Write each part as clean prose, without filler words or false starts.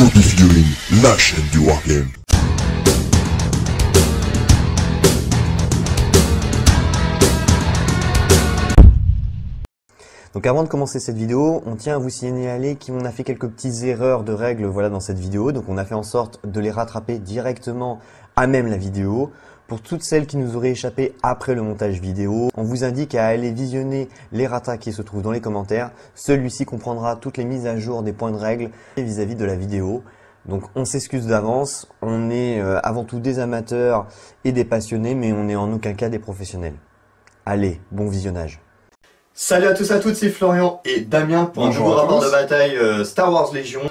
Obi Figurine, la chaîne du Wargame. Donc avant de commencer cette vidéo, on tient à vous signaler qu'on a fait quelques petites erreurs de règles dans cette vidéo. Donc on a fait en sorte de les rattraper directement à même la vidéo. Pour toutes celles qui nous auraient échappé après le montage vidéo, on vous indique à aller visionner les ratas qui se trouvent dans les commentaires. Celui-ci comprendra toutes les mises à jour des points de règle vis-à-vis de la vidéo. Donc on s'excuse d'avance, on est avant tout des amateurs et des passionnés, mais on n'est en aucun cas des professionnels. Allez, bon visionnage. Salut à tous et à toutes, c'est Florian et Damien pour un nouveau rapport de bataille Star Wars Légion.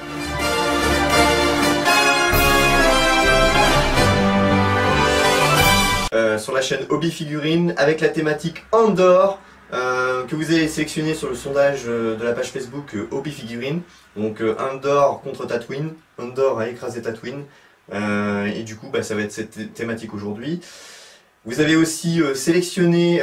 Sur la chaîne Obi Figurine avec la thématique Andor que vous avez sélectionné sur le sondage de la page Facebook Obi Figurine. Donc Andor contre Tatooine, Andor a écrasé Tatooine et du coup ça va être cette thématique aujourd'hui. Vous avez aussi sélectionné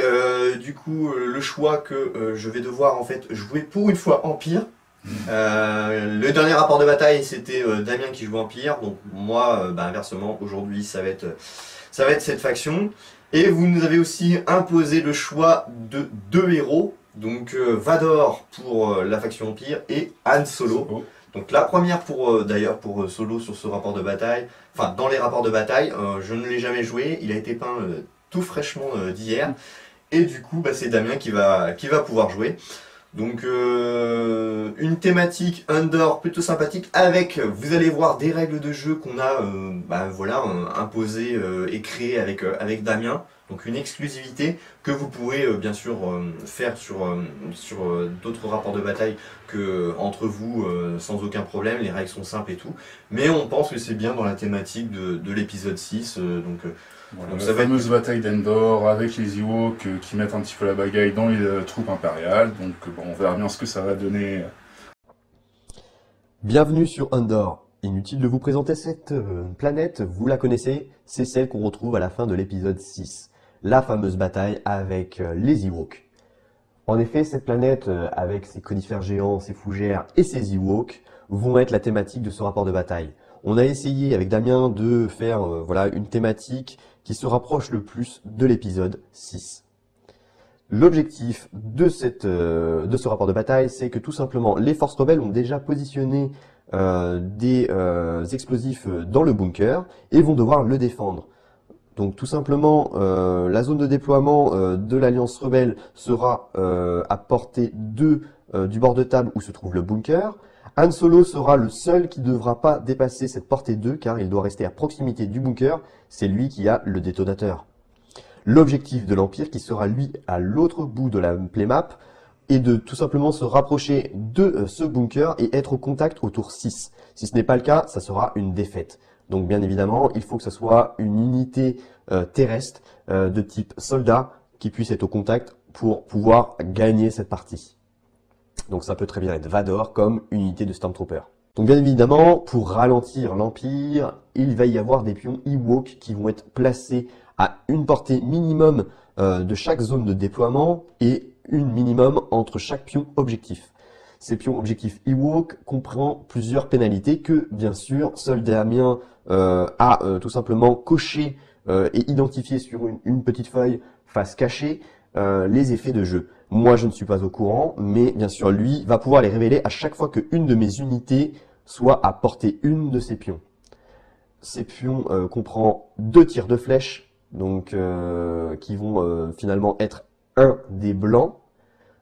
du coup le choix que je vais devoir en fait jouer pour une fois Empire. Le dernier rapport de bataille c'était Damien qui jouait Empire, donc moi inversement aujourd'hui ça va être cette faction. Et vous nous avez aussi imposé le choix de deux héros, donc Vador pour la faction Empire et Han Solo. Donc la première d'ailleurs pour Solo sur ce rapport de bataille, enfin dans les rapports de bataille, je ne l'ai jamais joué, il a été peint tout fraîchement d'hier. Et du coup c'est Damien qui va pouvoir jouer. Donc une thématique Andor plutôt sympathique avec, vous allez voir, des règles de jeu qu'on a imposées et créées avec Damien. Donc une exclusivité que vous pourrez bien sûr faire sur d'autres rapports de bataille que entre vous sans aucun problème. Les règles sont simples et tout. Mais on pense que c'est bien dans la thématique de l'épisode 6. Voilà, donc la ça va fameuse bataille d'Endor avec les Ewoks qui mettent un petit peu la bagaille dans les troupes impériales. Donc on verra bien ce que ça va donner. Bienvenue sur Andor. Inutile de vous présenter cette planète, vous la connaissez, c'est celle qu'on retrouve à la fin de l'épisode 6. La fameuse bataille avec les Ewoks. En effet, cette planète, avec ses conifères géants, ses fougères et ses Ewoks, vont être la thématique de ce rapport de bataille. On a essayé avec Damien de faire une thématique qui se rapproche le plus de l'épisode 6. L'objectif de ce rapport de bataille, c'est que tout simplement les forces rebelles ont déjà positionné des explosifs dans le bunker et vont devoir le défendre. Donc tout simplement, la zone de déploiement de l'Alliance rebelle sera à portée 2 du bord de table où se trouve le bunker. Han Solo sera le seul qui ne devra pas dépasser cette portée 2 car il doit rester à proximité du bunker, c'est lui qui a le détonateur. L'objectif de l'Empire, qui sera lui à l'autre bout de la playmap, est de tout simplement se rapprocher de ce bunker et être au contact au tour 6. Si ce n'est pas le cas, ça sera une défaite. Donc bien évidemment, il faut que ce soit une unité terrestre de type soldat qui puisse être au contact pour pouvoir gagner cette partie. Donc ça peut très bien être Vador comme unité de Stormtrooper. Donc bien évidemment, pour ralentir l'Empire, il va y avoir des pions Ewok qui vont être placés à une portée minimum de chaque zone de déploiement et une minimum entre chaque pion objectif. Ces pions objectifs Ewok comprennent plusieurs pénalités que, bien sûr, seul Damien a tout simplement coché et identifié sur une petite feuille face cachée les effets de jeu. Moi, je ne suis pas au courant, mais bien sûr, lui va pouvoir les révéler à chaque fois qu'une de mes unités soit à portée une de ces pions. Ces pions comprennent 2 tirs de flèche, donc qui vont finalement être un des blancs,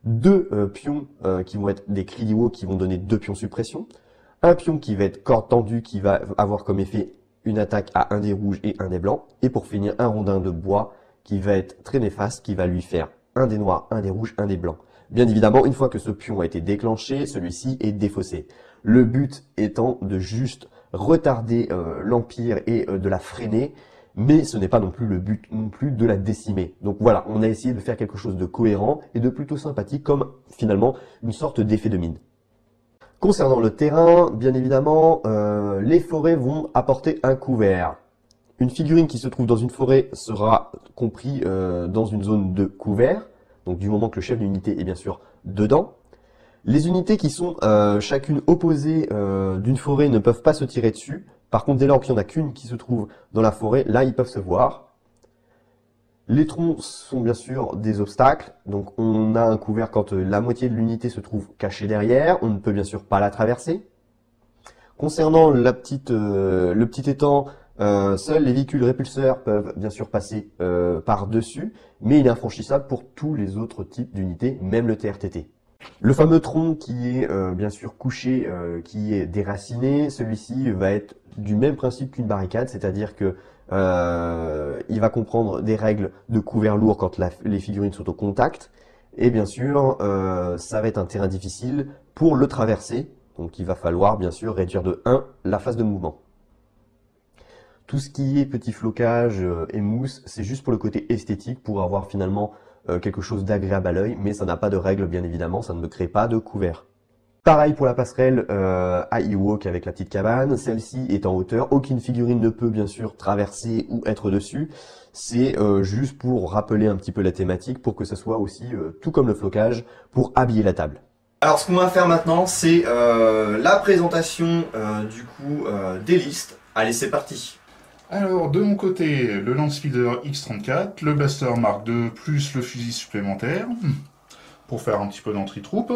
2 pions qui vont être des Clio qui vont donner 2 pions suppression, un pion qui va être corde tendue qui va avoir comme effet une attaque à un des rouges et un des blancs, et pour finir un rondin de bois qui va être très néfaste, qui va lui faire un des noirs, un des rouges, un des blancs. Bien évidemment, une fois que ce pion a été déclenché, celui-ci est défaussé. Le but étant de juste retarder l'Empire et de la freiner, mais ce n'est pas non plus le but non plus de la décimer. Donc voilà, on a essayé de faire quelque chose de cohérent et de plutôt sympathique comme finalement une sorte d'effet de mine. Concernant le terrain, bien évidemment, les forêts vont apporter un couvert. Une figurine qui se trouve dans une forêt sera compris dans une zone de couvert, donc du moment que le chef d'unité est bien sûr dedans. Les unités qui sont chacune opposées d'une forêt ne peuvent pas se tirer dessus. Par contre, dès lors qu'il n'y en a qu'une qui se trouve dans la forêt, là, ils peuvent se voir. Les troncs sont bien sûr des obstacles. Donc, on a un couvert quand la moitié de l'unité se trouve cachée derrière. On ne peut bien sûr pas la traverser. Concernant le petit étang, seuls les véhicules répulseurs peuvent bien sûr passer par-dessus, mais il est infranchissable pour tous les autres types d'unités, même le TRTT. Le fameux tronc qui est bien sûr couché, qui est déraciné, celui-ci va être du même principe qu'une barricade, c'est-à-dire que il va comprendre des règles de couvert lourd quand les figurines sont au contact, et bien sûr ça va être un terrain difficile pour le traverser, donc il va falloir bien sûr réduire de 1 la phase de mouvement. Tout ce qui est petit flocage et mousse, c'est juste pour le côté esthétique, pour avoir finalement quelque chose d'agréable à l'œil, mais ça n'a pas de règle bien évidemment, ça ne crée pas de couvert. Pareil pour la passerelle à Ewok avec la petite cabane, celle-ci est en hauteur, aucune figurine ne peut bien sûr traverser ou être dessus, c'est juste pour rappeler un petit peu la thématique, pour que ça soit aussi, tout comme le flocage, pour habiller la table. Alors ce qu'on va faire maintenant, c'est la présentation des listes. Allez, c'est parti. Alors, de mon côté, le Landspeeder X34, le Blaster Mark II, plus le fusil supplémentaire, pour faire un petit peu d'entry-troupe.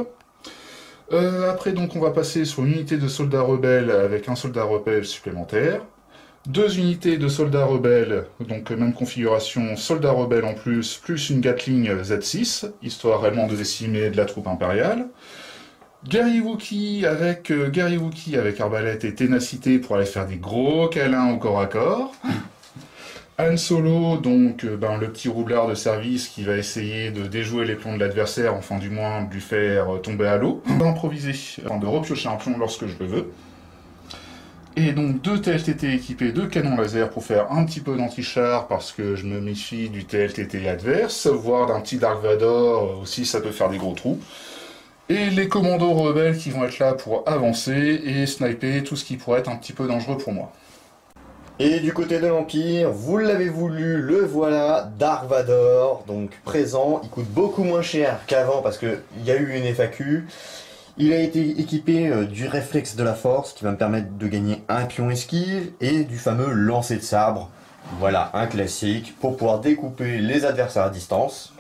Après, donc, on va passer sur une unité de soldats rebelles avec un soldat rebelle supplémentaire. 2 unités de soldats rebelles, donc même configuration, soldats rebelles en plus une Gatling Z6, histoire réellement de décimer de la troupe impériale. Gary Wookie avec arbalète et ténacité pour aller faire des gros câlins au corps à corps. Han Solo, donc le petit roublard de service qui va essayer de déjouer les plombs de l'adversaire, enfin du moins de lui faire tomber à l'eau. On va improviser, de repiocher un pion lorsque je le veux. Et donc 2 TLTT équipés de canons laser pour faire un petit peu d'anti-char parce que je me méfie du TLTT adverse, voire d'un petit Dark Vador aussi, ça peut faire des gros trous. Et les commandos rebelles qui vont être là pour avancer et sniper tout ce qui pourrait être un petit peu dangereux pour moi. Et du côté de l'Empire, vous l'avez voulu, le voilà, Dark Vador, donc présent. Il coûte beaucoup moins cher qu'avant parce qu'il y a eu une FAQ. Il a été équipé du réflexe de la force qui va me permettre de gagner un pion esquive et du fameux lancer de sabre. Voilà, un classique pour pouvoir découper les adversaires à distance.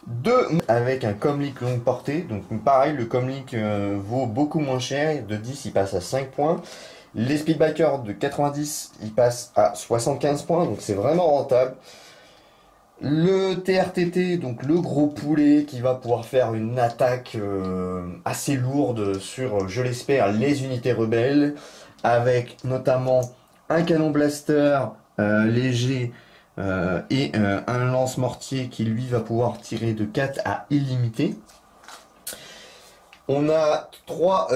2 avec un comlink longue portée, donc pareil, le comlink vaut beaucoup moins cher, de 10 il passe à 5 points. Les speedbikers de 90 ils passent à 75 points, donc c'est vraiment rentable. Le TRTT, donc le gros poulet qui va pouvoir faire une attaque assez lourde sur, je l'espère, les unités rebelles, avec notamment un canon blaster léger, et un lance-mortier qui lui va pouvoir tirer de 4 à illimité. On a 3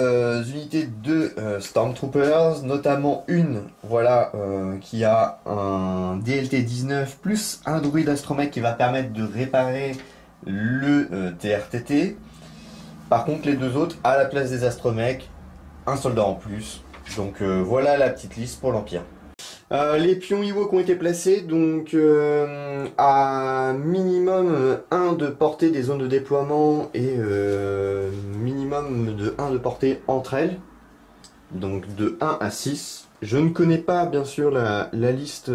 unités de Stormtroopers, notamment une voilà, qui a un DLT-19 plus un droïde astromech qui va permettre de réparer le TRTT. Par contre les 2 autres, à la place des astromech, un soldat en plus. Donc voilà la petite liste pour l'Empire. Les pions Ewok ont été placés donc à minimum 1 de portée des zones de déploiement et minimum de 1 de portée entre elles, donc de 1 à 6. Je ne connais pas bien sûr la liste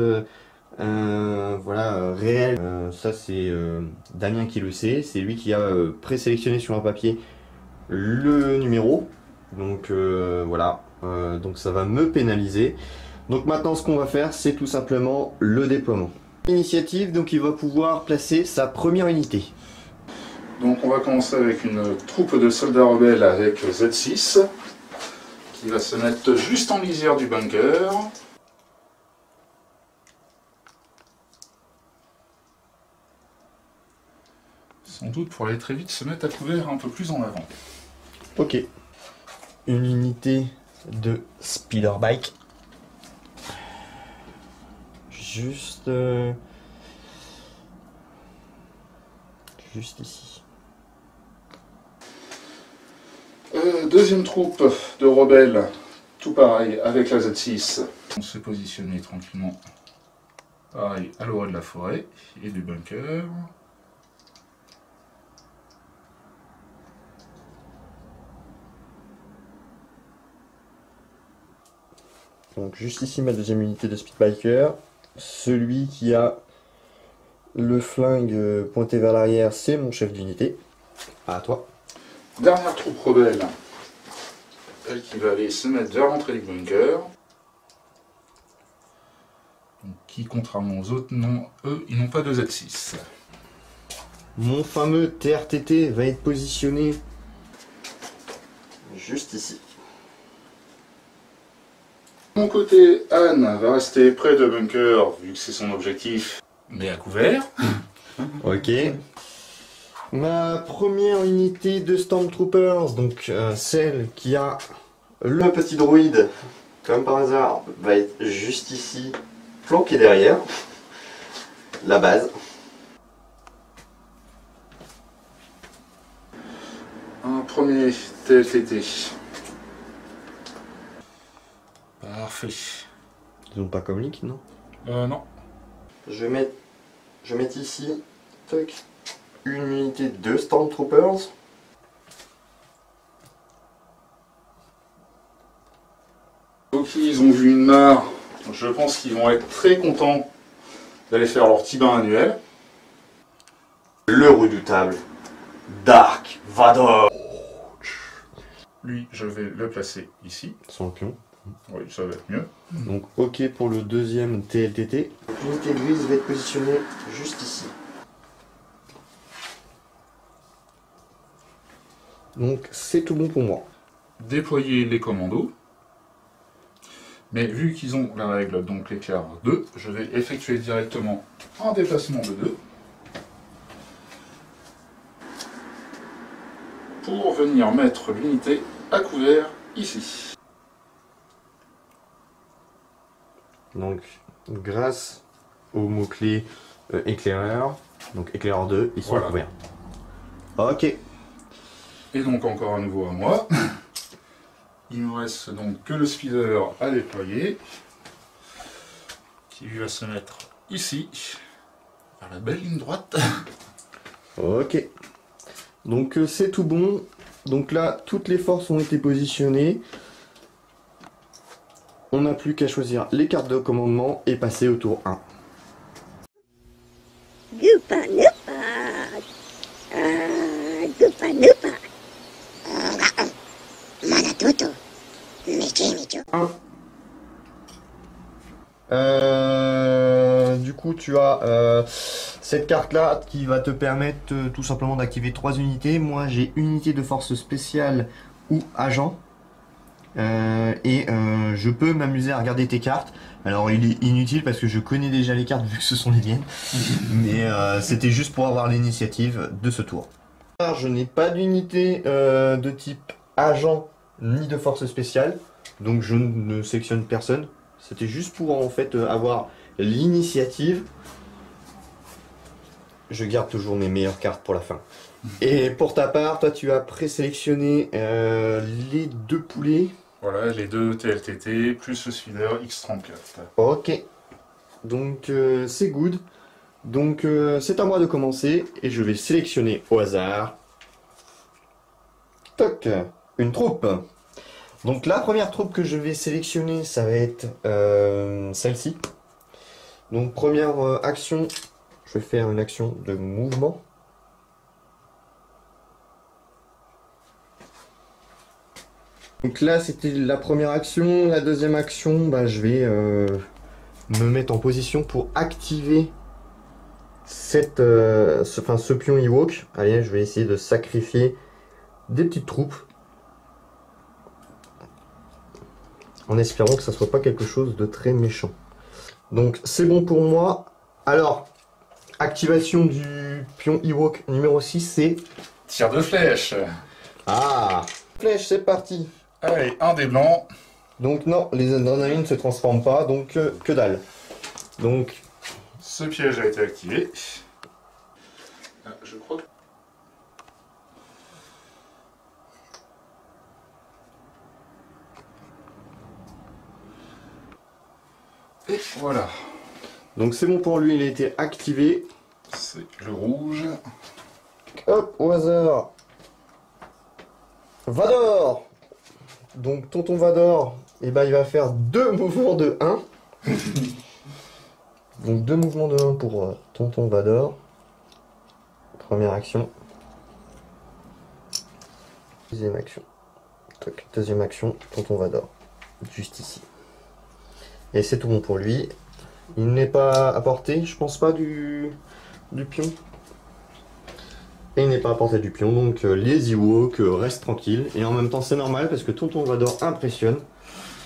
voilà, réelle, ça c'est Damien qui le sait, c'est lui qui a présélectionné sur un papier le numéro, donc voilà, donc ça va me pénaliser. Donc maintenant ce qu'on va faire c'est tout simplement le déploiement. Initiative, donc il va pouvoir placer sa première unité. Donc on va commencer avec une troupe de soldats rebelles avec Z6 qui va se mettre juste en lisière du bunker. Sans doute pour aller très vite se mettre à couvert un peu plus en avant. Ok. Une unité de speeder bike. Juste ici. Deuxième troupe de rebelles, tout pareil, avec la Z6. On s'est positionné tranquillement, pareil, à l'orée de la forêt et du bunker. Donc juste ici ma deuxième unité de Speedbiker. Celui qui a le flingue pointé vers l'arrière, c'est mon chef d'unité. À toi. Dernière troupe rebelle. Elle qui va aller se mettre vers l'entrée du bunker. Donc, qui, contrairement aux autres, eux, ils n'ont pas de Z6. Mon fameux TRTT va être positionné juste ici. De mon côté, Anne va rester près de bunker, vu que c'est son objectif, mais à couvert. Ok. Ma première unité de Stormtroopers, donc celle qui a le petit droïde, comme par hasard, va être juste ici, flanqué derrière la base. Un premier TLTT. Parfait. Ils ont pas comme Link, non? Non. Je vais mettre ici, toc, une unité de Stormtroopers. Donc ils ont vu une mare. Je pense qu'ils vont être très contents d'aller faire leur petit bain annuel. Le redoutable Dark Vador. Lui, je vais le placer ici. Son pion. Oui, ça va être mieux. Donc ok pour le deuxième TLTT. L'unité grise va être positionnée juste ici. Donc c'est tout bon pour moi. Déployer les commandos. Mais vu qu'ils ont la règle, donc l'éclair 2, je vais effectuer directement un déplacement de 2. Pour venir mettre l'unité à couvert ici. Donc grâce au mot-clé éclaireur, donc éclaireur 2, ils sont Voilà. couverts. Ok. Et donc encore à nouveau à moi. Il me reste donc que le speeder à déployer. Qui va se mettre ici. Vers la belle ligne droite. Ok. Donc c'est tout bon. Donc là, toutes les forces ont été positionnées. On n'a plus qu'à choisir les cartes de commandement et passer au tour 1. Goopa Noopa. Goopa Noopa. Manatoto. Michi Michu. Du coup, tu as cette carte-là qui va te permettre tout simplement d'activer 3 unités. Moi, j'ai une unité de force spéciale ou agent. Je peux m'amuser à regarder tes cartes. Alors, il est inutile parce que je connais déjà les cartes vu que ce sont les miennes. Mais c'était juste pour avoir l'initiative de ce tour. Alors, je n'ai pas d'unité de type agent ni de force spéciale. Donc, je ne sélectionne personne. C'était juste pour en fait avoir l'initiative. Je garde toujours mes meilleures cartes pour la fin. Et pour ta part, toi tu as présélectionné les 2 poulets. Voilà, les 2 TLTT plus le speeder X34. Ok. Donc c'est good. Donc c'est à moi de commencer et je vais sélectionner au hasard. Toc, une troupe. Donc la première troupe que je vais sélectionner, ça va être celle-ci. Donc première action, je vais faire une action de mouvement. Donc là c'était la première action. La deuxième action, bah, je vais me mettre en position pour activer ce pion Ewok. Allez, je vais essayer de sacrifier des petites troupes. En espérant que ça soit pas quelque chose de très méchant. Donc c'est bon pour moi. Alors, activation du pion Ewok numéro 6, c'est... Tir de flèche. Ah, flèche, c'est parti. Allez, un des blancs. Donc non, les adrénalines ne se transforment pas, donc que dalle. Donc, Ce piège a été activé. Ah, je crois que... Et voilà. donc c'est bon pour lui, il a été activé. C'est le rouge. Hop, au hasard. Vador. Donc tonton Vador et ben il va faire 2 mouvements de 1. Donc 2 mouvements de 1 pour Tonton Vador. Première action. Deuxième action. Toc. Deuxième action, Tonton Vador. Juste ici. Et c'est tout bon pour lui. Il n'est pas à portée, je pense pas, du pion. Et il n'est pas à portée du pion, donc les Ewoks restent tranquilles. Et en même temps, c'est normal parce que Tonton Vador impressionne.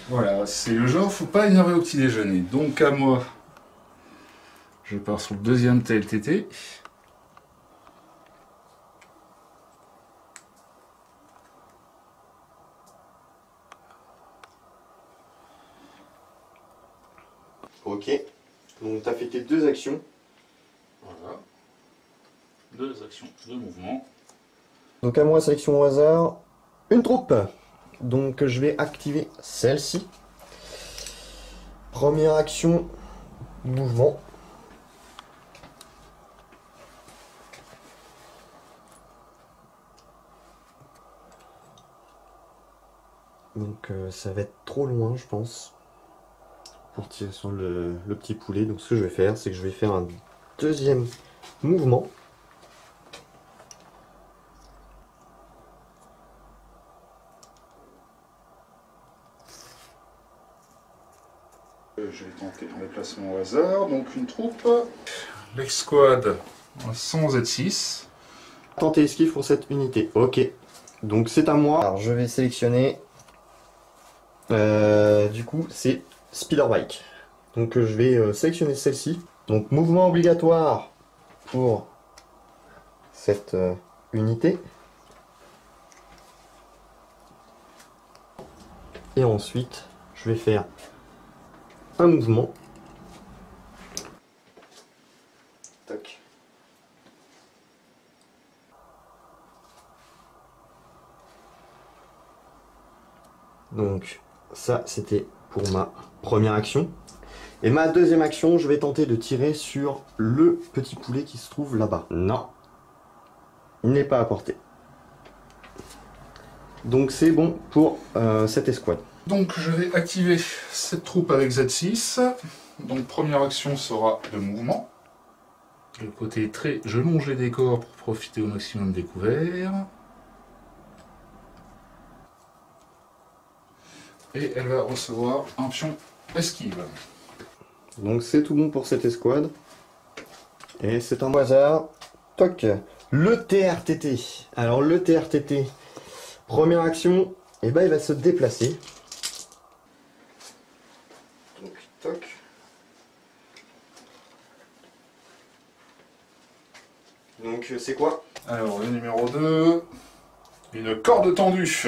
Voilà, c'est le genre, faut pas énerver au petit déjeuner. Donc à moi, je pars sur le deuxième TLTT. Ok, donc tu as fait tes 2 actions. Voilà. 2 actions, 2 mouvements. Donc à moi, sélection au hasard, une troupe. Donc je vais activer celle-ci. Première action, mouvement. Donc ça va être trop loin, je pense, pour tirer sur le petit poulet. Donc ce que je vais faire, c'est que je vais faire un deuxième mouvement. Je vais tenter un déplacement au hasard, donc une troupe. L'ex-squad sans Z6. Tenter esquive pour cette unité. Ok. Donc c'est à moi. Alors je vais sélectionner. Du coup c'est Speederbike. Donc je vais sélectionner celle-ci. Donc mouvement obligatoire pour cette unité. Et ensuite je vais faire un mouvement. Tac. Donc ça c'était pour ma première action. Et ma deuxième action, je vais tenter de tirer sur le petit poulet qui se trouve là-bas. Non, il n'est pas à portée. Donc c'est bon pour cette escouade. Donc je vais activer cette troupe avec Z6. Donc première action sera le mouvement. Le côté très je longe les décors pour profiter au maximum des couverts. Et elle va recevoir un pion esquive. Donc c'est tout bon pour cette escouade. Et c'est un hasard. Toc. Le TRTT. Alors le TRTT, première action, et ben il va se déplacer. Donc toc. Donc c'est quoi? Alors le numéro 2, une corde tendue.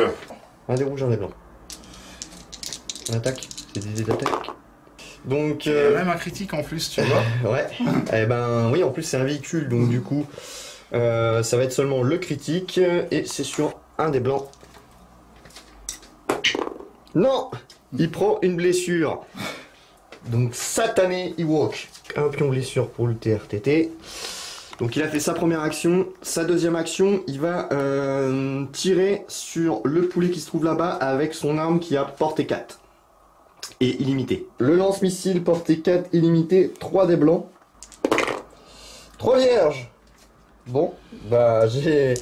Un des rouges, un des blancs. On attaque. C'est des idées d'attaque. Donc Il y a même un critique en plus, tu vois. ouais. Eh ben oui, en plus c'est un véhicule, donc du coup ça va être seulement le critique et c'est sur un des blancs. Non, il prend une blessure. Donc satané Ewok. Un pion blessure pour le TRTT. Donc il a fait sa première action. Sa deuxième action, il va tirer sur le poulet qui se trouve là-bas avec son arme qui a portée 4. Et illimité. Le lance-missile portée 4 illimité, 3 des blancs. 3 vierges. Bon, bah j'ai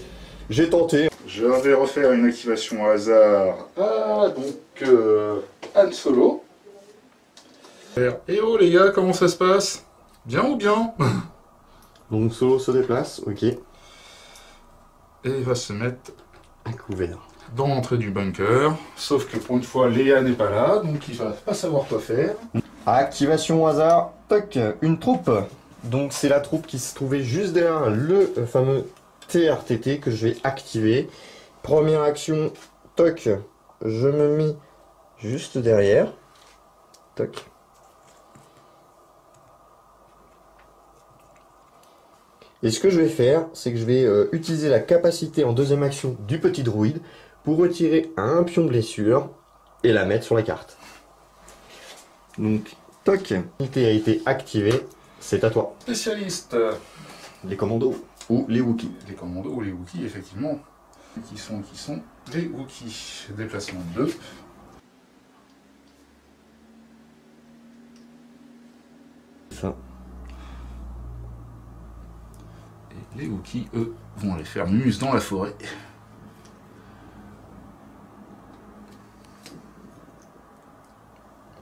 tenté. Je vais refaire une activation au hasard. Ah, donc Han Solo. Et oh les gars, comment ça se passe? Bien ou bien? Donc Solo se déplace, ok. Et il va se mettre À couvert. dans l'entrée du bunker. Sauf que pour une fois, Léa n'est pas là, donc il va pas savoir quoi faire. Activation au hasard, toc, une troupe. Donc c'est la troupe qui se trouvait juste derrière le fameux TRTT que je vais activer. Première action, toc, je me mets juste derrière. Toc. Et ce que je vais faire, c'est que je vais utiliser la capacité en deuxième action du petit druide pour retirer un pion blessure et la mettre sur la carte. Donc, toc, l'unité a été activée, c'est à toi. Spécialiste. Les commandos ou les Wookiees. Les commandos ou les Wookiees, effectivement. Qui sont les Wookiees. Déplacement 2. ça. Et les Wookiees, eux, vont aller faire muse dans la forêt.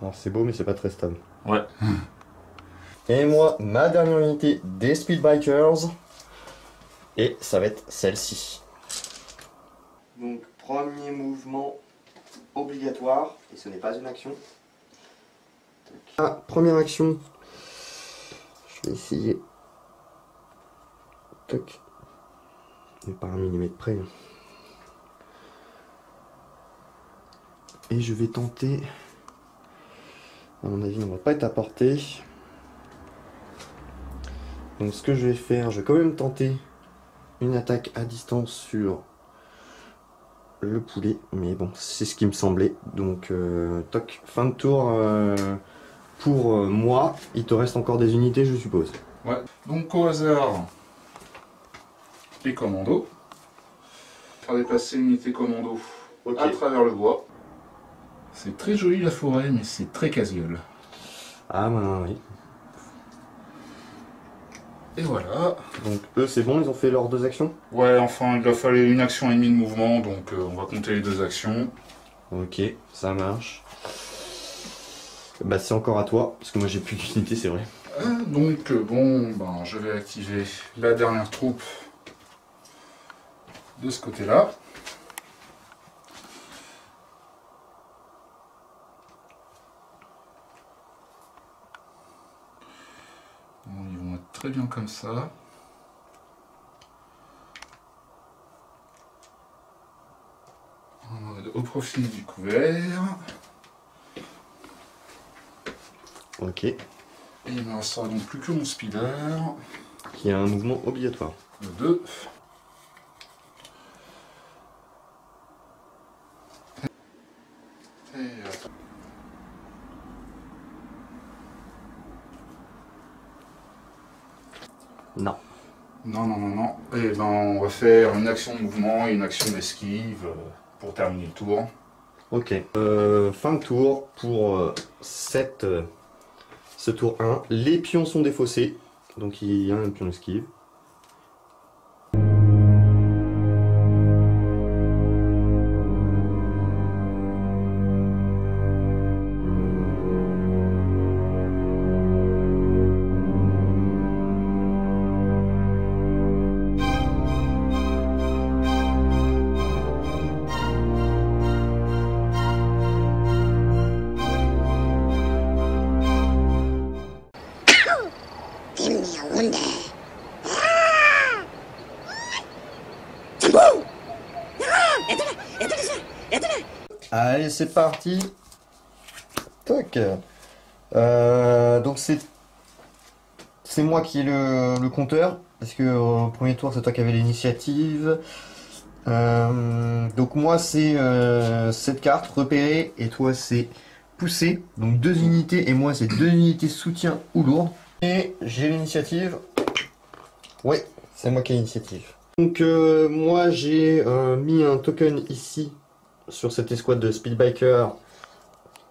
Alors c'est beau mais c'est pas très stable. Ouais. Et moi, ma dernière unité des Speedbikers. Et ça va être celle-ci. Donc premier mouvement obligatoire, et ce n'est pas une action. Ah, première action. Je vais essayer. Toc. Mais par un millimètre près. Et je vais tenter. À mon avis, on va pas être à portée. Donc ce que je vais faire, je vais quand même tenter une attaque à distance sur le poulet. Mais bon, c'est ce qui me semblait. Donc toc, fin de tour pour moi. Il te reste encore des unités, je suppose. Ouais. Donc au hasard, les commandos. Faire déplacer l'unité commando à travers le bois. C'est très joli la forêt, mais c'est très casse-gueule. Ah ben oui. Et voilà. Donc eux c'est bon, ils ont fait leurs 2 actions. Ouais, enfin, il a fallu une action et demie de mouvement, donc on va compter les 2 actions. Ok, ça marche. Bah c'est encore à toi, parce que moi j'ai plus d'unité, c'est vrai. Donc bon, ben, je vais activer la dernière troupe de ce côté-là. Bon, ils vont être très bien comme ça. En mode au profil du couvert. Ok. Et il ne me restera donc plus que mon speeder. Qui a un mouvement obligatoire. Le 2. Et attends. Non. Non. Et ben on va faire une action de mouvement et une action d'esquive pour terminer le tour. Ok. Fin de tour pour ce tour 1. Les pions sont défaussés. Donc il y a un pion esquive. Give me a wonder. Allez, c'est parti. Toc. Donc c'est moi qui ai le compteur, parce que au premier tour c'est toi qui avais l'initiative. Donc moi c'est cette carte repérée et toi c'est poussé. Donc 2 unités et moi c'est 2 unités soutien ou lourdes. Et j'ai l'initiative. Ouais, c'est moi qui ai l'initiative. Donc moi j'ai mis un token ici sur cette escouade de Speedbiker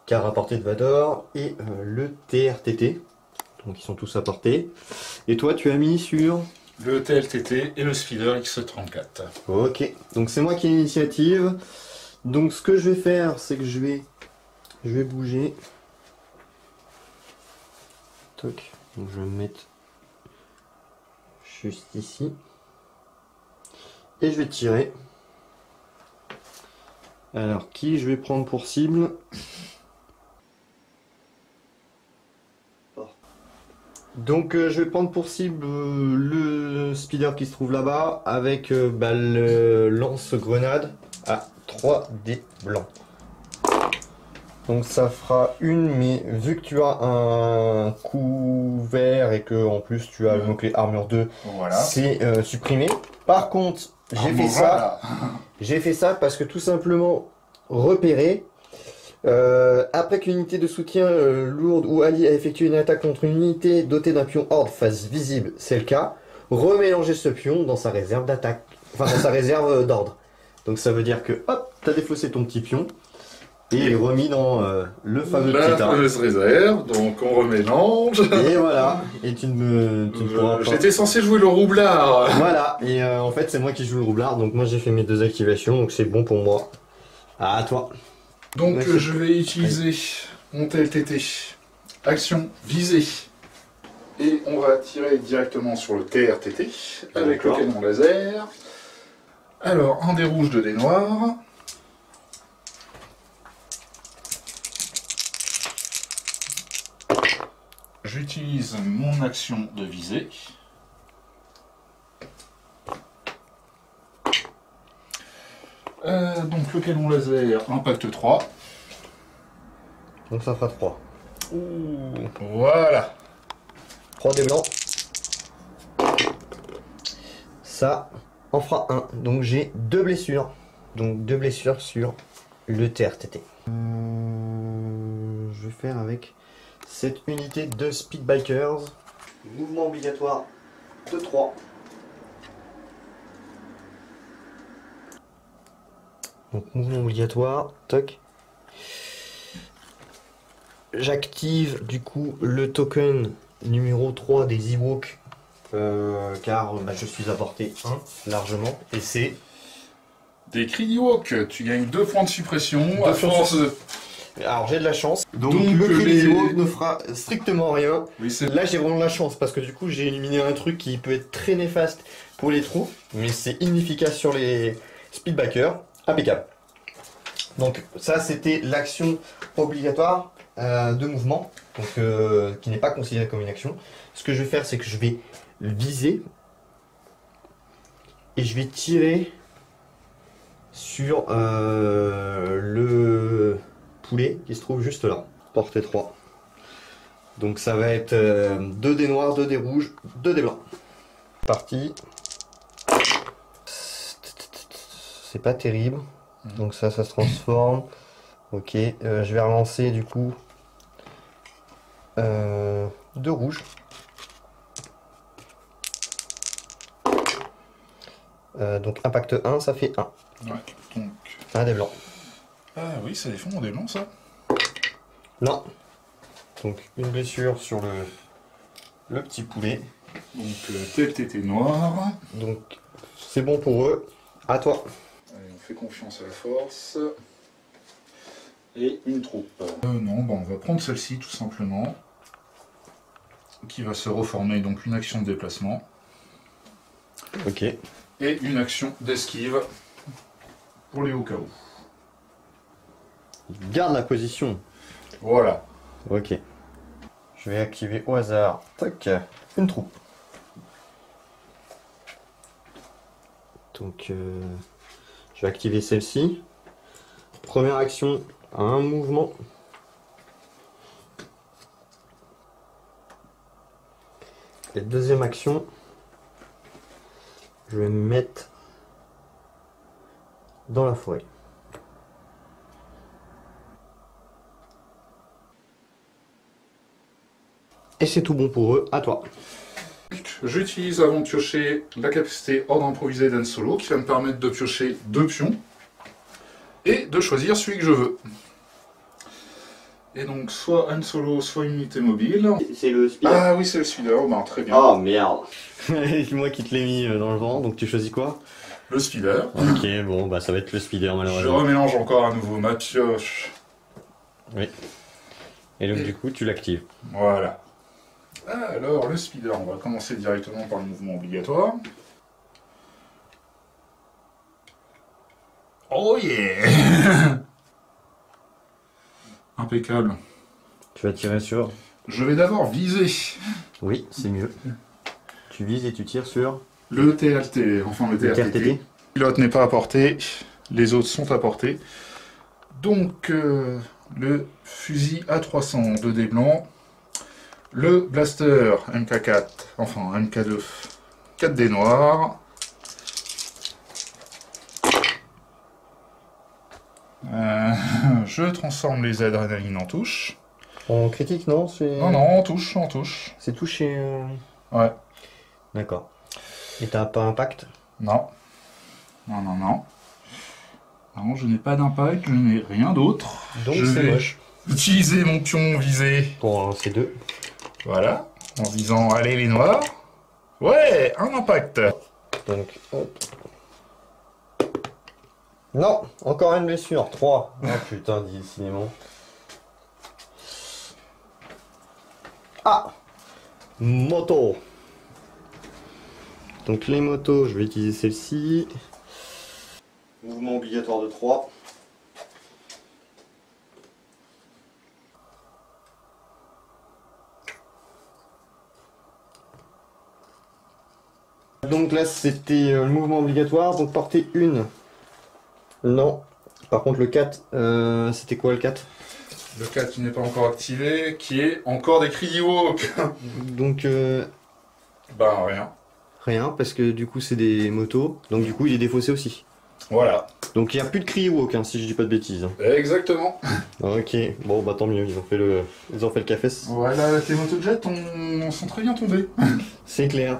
qui a rapporté de Vador et le TRTT. Donc ils sont tous apportés. Et toi tu as mis sur Le TLTT et le speeder X34. Ok, donc c'est moi qui ai l'initiative. Donc ce que je vais faire, c'est que je vais bouger. Toc. Donc je vais me mettre juste ici. Et je vais tirer. Alors qui je vais prendre pour cible? Donc je vais prendre pour cible le speeder qui se trouve là-bas avec le lance-grenade à 3D blanc. Donc ça fera une, mais vu que tu as un couvert et que en plus tu as le mot-clé armure 2, Voilà. c'est supprimé. Par contre, j'ai fait ça parce que tout simplement repérer. Après qu'une unité de soutien lourde ou alliée a effectué une attaque contre une unité dotée d'un pion horde face visible, c'est le cas, remélanger ce pion dans sa réserve d'attaque, enfin dans sa réserve d'ordre. Donc ça veut dire que hop, t'as défaussé ton petit pion, et remis dans le fameux La petit tas. fameuse réserve, donc on remélange. Et voilà, et tu ne pourras pas... J'étais censé jouer le roublard. Voilà, et en fait c'est moi qui joue le roublard, donc moi j'ai fait mes 2 activations, donc c'est bon pour moi. À toi. Donc Merci. je vais utiliser mon TLTT. Action visée. Et on va tirer directement sur le TRTT avec le D'accord. canon laser. Alors, un dé rouge, 2 dés noirs. J'utilise mon action de visée. Donc le canon laser, impact 3. Donc ça fera 3. Voilà. 3 des blancs. Ça en fera 1. Donc j'ai 2 blessures. Donc 2 blessures sur le TRTT. Je vais faire avec cette unité de Speedbikers. Mouvement obligatoire de 3. Donc mouvement obligatoire, toc. J'active du coup le token numéro 3 des Ewoks car je suis à portée 1 largement et c'est... Des cris d'Ewok, tu gagnes 2 points de suppression Deux à points de force de... Alors j'ai de la chance, donc Donc, le cri des les- Ewoks ne fera strictement rien. Oui, c'est... Là j'ai vraiment de la chance parce que du coup j'ai éliminé un truc qui peut être très néfaste pour les troupes, mais c'est inefficace sur les Speedbikers, impeccable. Donc ça c'était l'action obligatoire de mouvement, donc qui n'est pas considérée comme une action. Ce que je vais faire c'est que je vais viser et je vais tirer sur le poulet qui se trouve juste là, portée 3. Donc ça va être 2 dés noirs, 2 dés rouges, 2 dés blancs. Parti. C'est pas terrible. Donc ça se transforme. Ok, je vais relancer du coup 2 rouges. Donc impact 1, ça fait 1. Ouais, donc... 1 des blancs. Ah oui, ça défend des blancs, ça. Non. Donc une blessure sur le petit poulet. Donc TLTT noir. Donc c'est bon pour eux. À toi. Allez, on fait confiance à la force. Et une troupe. Non, on va prendre celle-ci tout simplement. Qui va se reformer, donc une action de déplacement. Ok. Et une action d'esquive. Pour les au cas où. Garde la position. Voilà. Ok. Je vais activer au hasard. Tac. Une troupe. Donc je vais activer celle-ci. Première action, un mouvement. Et deuxième action, je vais me mettre dans la forêt. Et c'est tout bon pour eux, à toi. J'utilise avant de piocher la capacité ordre improvisé d'Han Solo qui va me permettre de piocher 2 pions et de choisir celui que je veux. Et donc soit Han Solo, soit une unité mobile. C'est le speeder. Ah oui, c'est le speeder, oh, ben, très bien. Oh merde. C'est moi qui te l'ai mis dans le vent, donc tu choisis quoi? Le speeder. Ok, bon, bah ça va être le speeder Je malheureusement. remélange encore à nouveau ma pioche. Oui. Et donc du coup, tu l'actives. Voilà. Alors, le speeder, on va commencer directement par le mouvement obligatoire. Oh yeah. Impeccable. Tu vas tirer sur... Je vais d'abord viser Oui, c'est mieux. Tu vises et tu tires sur... le TLT, enfin le le TRTT. TRTT. Le pilote n'est pas à portée, les autres sont à portée. Donc, le fusil A300 de dés blancs, le blaster MK4, enfin MK2, 4 dés noirs. Je transforme les adrénalines en touche. En critique, non? Non, non, en touche, en touche. C'est touché... Ouais. D'accord. Et t'as pas impact? Non. Non, non, non. Non, je n'ai pas d'impact, je n'ai rien d'autre. Donc je c'est vais moche. utiliser mon pion visé. Bon, c'est 2. Voilà, en visant, allez les noirs. Ouais, un impact. Donc, hop. Non, encore une blessure, 3. Oh putain, décidément. Ah, moto. Donc les motos, je vais utiliser celle-ci. Mouvement obligatoire de 3. Donc là c'était le mouvement obligatoire, donc portée 1. Non. Par contre le 4, c'était quoi le 4? Le 4 qui n'est pas encore activé, qui est encore des cris d'Ewok. Donc Ben rien. rien, parce que du coup c'est des motos, donc du coup il est défaussé aussi. Voilà. Donc il n'y a plus de cri Ewok, hein, si je dis pas de bêtises. Exactement. Ok, bon bah tant mieux, ils ont fait le café. Voilà, tes motojet sont très bien tombés. C'est clair.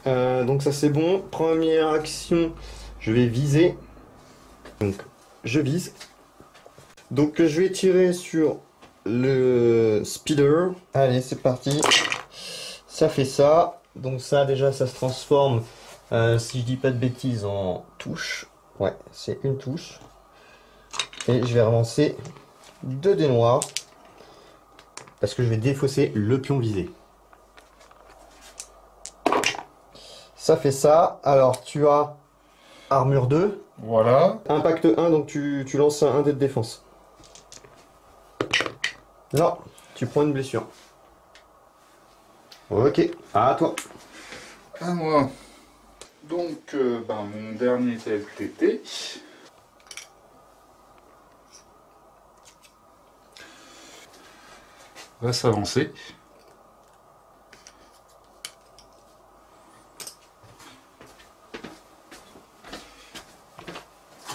Donc ça c'est bon. Première action, je vais viser. Donc je vise. Donc je vais tirer sur le speeder. Allez, c'est parti. Ça fait ça. Donc ça déjà ça se transforme, si je dis pas de bêtises, en touche. Ouais, c'est une touche. Et je vais relancer 2 dés noirs. Parce que je vais défausser le pion visé. Ça fait ça. Alors tu as armure 2. Voilà. Impact 1, donc tu lances un dé de défense. Non, tu prends une blessure. Ok, à toi. À moi. Donc, mon dernier TLTT. Va s'avancer.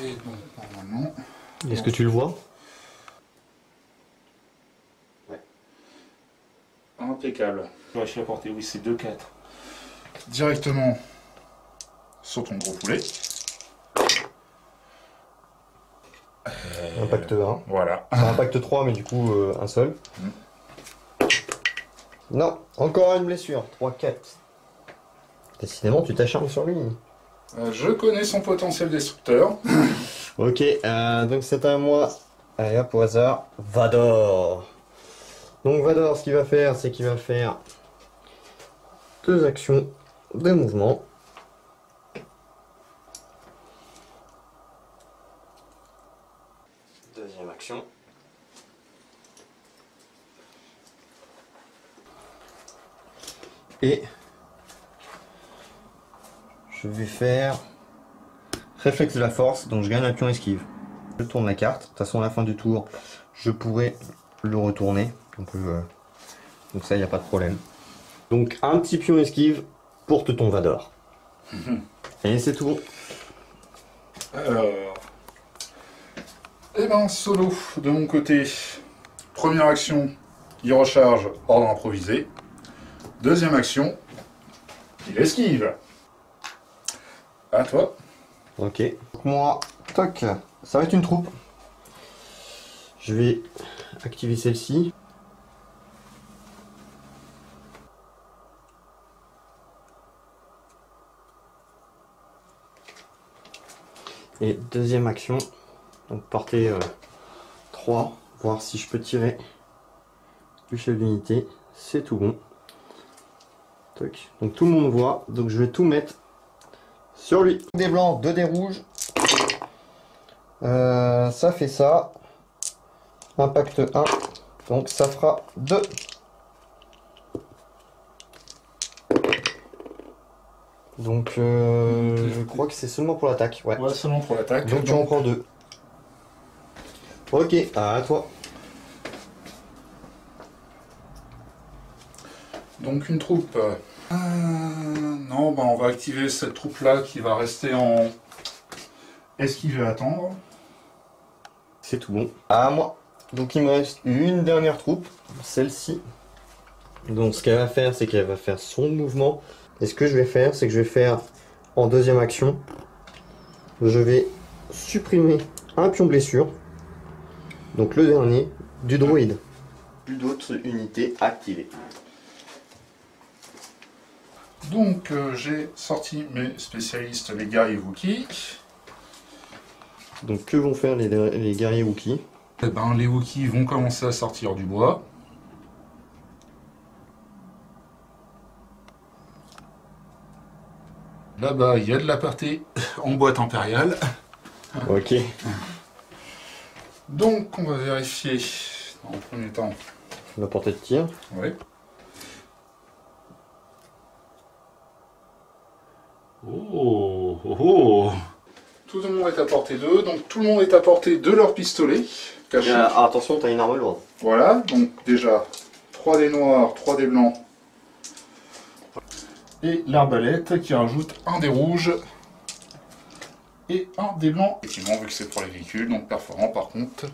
Et donc, normalement... Est-ce que tu le vois? Impeccable. Je suis à portée, oui, c'est 2-4. Directement sur ton gros poulet. Impact 1. Voilà. Enfin, impact 3, mais du coup, un seul. Non, encore une blessure. 3-4. Décidément, tu t'acharnes sur lui. Je connais son potentiel destructeur. Ok, donc c'est à moi. Allez hop, au hasard. Vador. Donc Vador, ce qu'il va faire, c'est qu'il va faire 2 actions de mouvement. Deuxième action. Et je vais faire réflexe de la force, donc je gagne un pion esquive. Je tourne la carte. De toute façon, à la fin du tour, je pourrais le retourner. Donc ça, il n'y a pas de problème. Donc un petit pion esquive pour ton Vador. Et c'est tout. Alors... Eh ben, solo, de mon côté. Première action, il recharge, ordre improvisé. Deuxième action, il esquive. À toi. Ok. Donc moi, toc, ça va être une troupe. Je vais activer celle-ci. Et deuxième action, donc portée 3, voir si je peux tirer du chef d'unité. C'est tout bon. Toc. Donc tout le monde voit, donc je vais tout mettre sur lui. Des blancs, 2 dés rouges. Ça fait ça. Impact 1. Donc ça fera 2. Donc je crois que c'est seulement pour l'attaque. Ouais. Ouais, seulement pour l'attaque. Donc tu en prends 2. Ok, à toi. Donc une troupe. Non, on va activer cette troupe-là qui va rester en esquiver et attendre. C'est tout bon. À moi. Donc il me reste une dernière troupe, celle-ci. Donc ce qu'elle va faire, c'est qu'elle va faire son mouvement. Et ce que je vais faire, c'est que je vais faire en deuxième action, je vais supprimer un pion blessure. Donc le dernier du droïde. Plus d'autres unités activées. Donc j'ai sorti mes spécialistes, les guerriers Wookiee. Donc que vont faire les guerriers Wookiee? Eh ben, les Wookiees vont commencer à sortir du bois. Là-bas, il y a de la partie en boîte impériale. Ok. Donc, on va vérifier, dans le premier temps, La portée de tir. ouais. Oh, oh, oh. Tout le monde est à portée d'eux, donc tout le monde est à portée de leur pistolet. Caché. Attention, t'as une arme lourde. Voilà, donc déjà 3 dés noirs, 3 dés blancs. Et l'arbalète qui rajoute un dé rouge et un dé blanc. Effectivement, vu que c'est pour les véhicules, donc perforant par contre.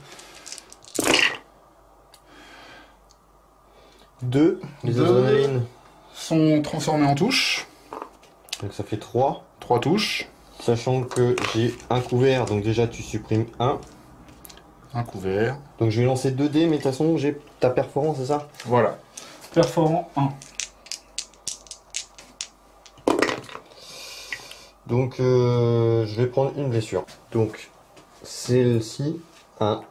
2. Les Deux. adrénalines. Sont transformés en touches. Donc ça fait 3. 3 touches. Sachant que j'ai un couvert, donc déjà tu supprimes 1. Un couvert. Donc je vais lancer 2 dés, mais de toute façon j'ai ta perforance, c'est ça? Voilà. Perforant 1. Donc je vais prendre une blessure. Donc celle-ci a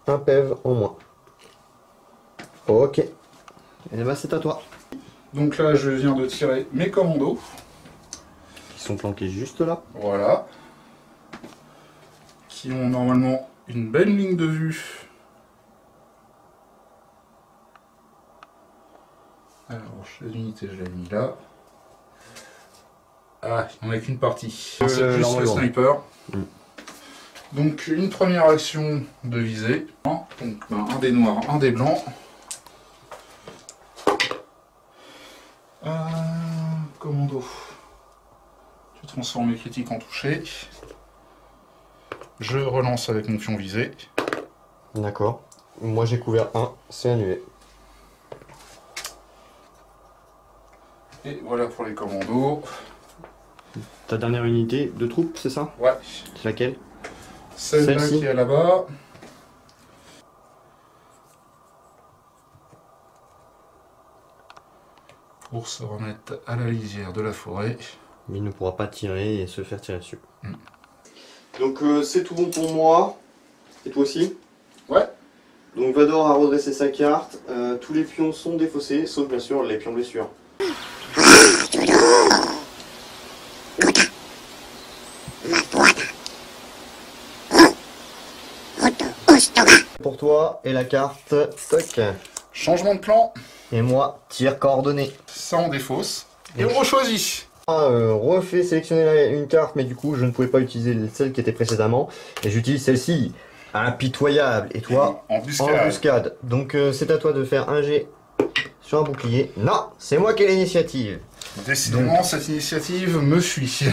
un PEV en moins. Ok. Et bah c'est à toi. Donc là, je viens de tirer mes commandos. Ils sont planqués juste là. Voilà. Qui ont normalement une belle ligne de vue. Alors, les unités, je l'ai mis là. Ah, il n'y en a qu'une partie. C'est plus le normalement. sniper. Mm. Donc, une première action de visée. Donc, un dé noir, un dé blanc. Commando. Je transforme mes critiques en touché. Je relance avec mon pion visé. D'accord. Moi j'ai couvert 1, c'est annulé. Et voilà pour les commandos. Ta dernière unité de troupes, c'est ça? Ouais. C'est laquelle? Celle-là Celle-ci. qui est là-bas. Pour se remettre à la lisière de la forêt. Mais il ne pourra pas tirer et se faire tirer dessus. Mm. Donc c'est tout bon pour moi. Et toi aussi? Ouais. Donc Vador a redressé sa carte. Tous les pions sont défaussés, sauf bien sûr les pions blessures. Pour toi, et la carte, toc. Changement de plan. Et moi, tir coordonné. Ça on défausse. Et on rechoisit. Refait sélectionner une carte, mais du coup, je ne pouvais pas utiliser celle qui était précédemment. Et j'utilise celle-ci. Impitoyable. Et toi, Embuscade. embuscade. Donc, c'est à toi de faire un jet sur un bouclier. Non, c'est moi qui ai l'initiative. Décidément, cette initiative me fuit.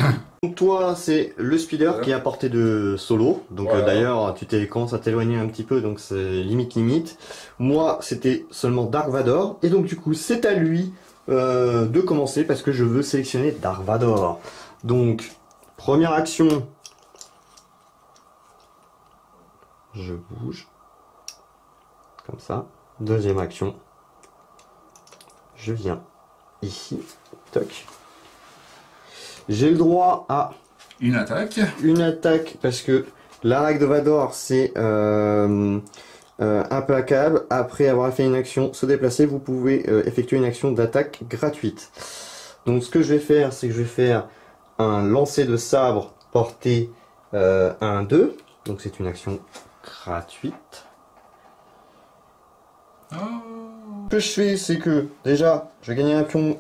Donc toi, c'est le speeder Voilà. qui est à portée de solo. Donc Voilà. d'ailleurs, tu t'es commencé à t'éloigner un petit peu, donc c'est limite. Moi, c'était seulement Dark Vador. Et donc du coup, c'est à lui de commencer parce que je veux sélectionner Dark Vador. Donc, première action. Je bouge. Comme ça. Deuxième action. Je viens ici. Toc. J'ai le droit à Une attaque. une attaque parce que la règle de Vador c'est implacable. Après avoir fait une action se déplacer, vous pouvez effectuer une action d'attaque gratuite. Donc ce que je vais faire, c'est que je vais faire un lancer de sabre portée 1-2. Donc c'est une action gratuite. Oh. Ce que je fais, c'est que déjà je vais gagner un pion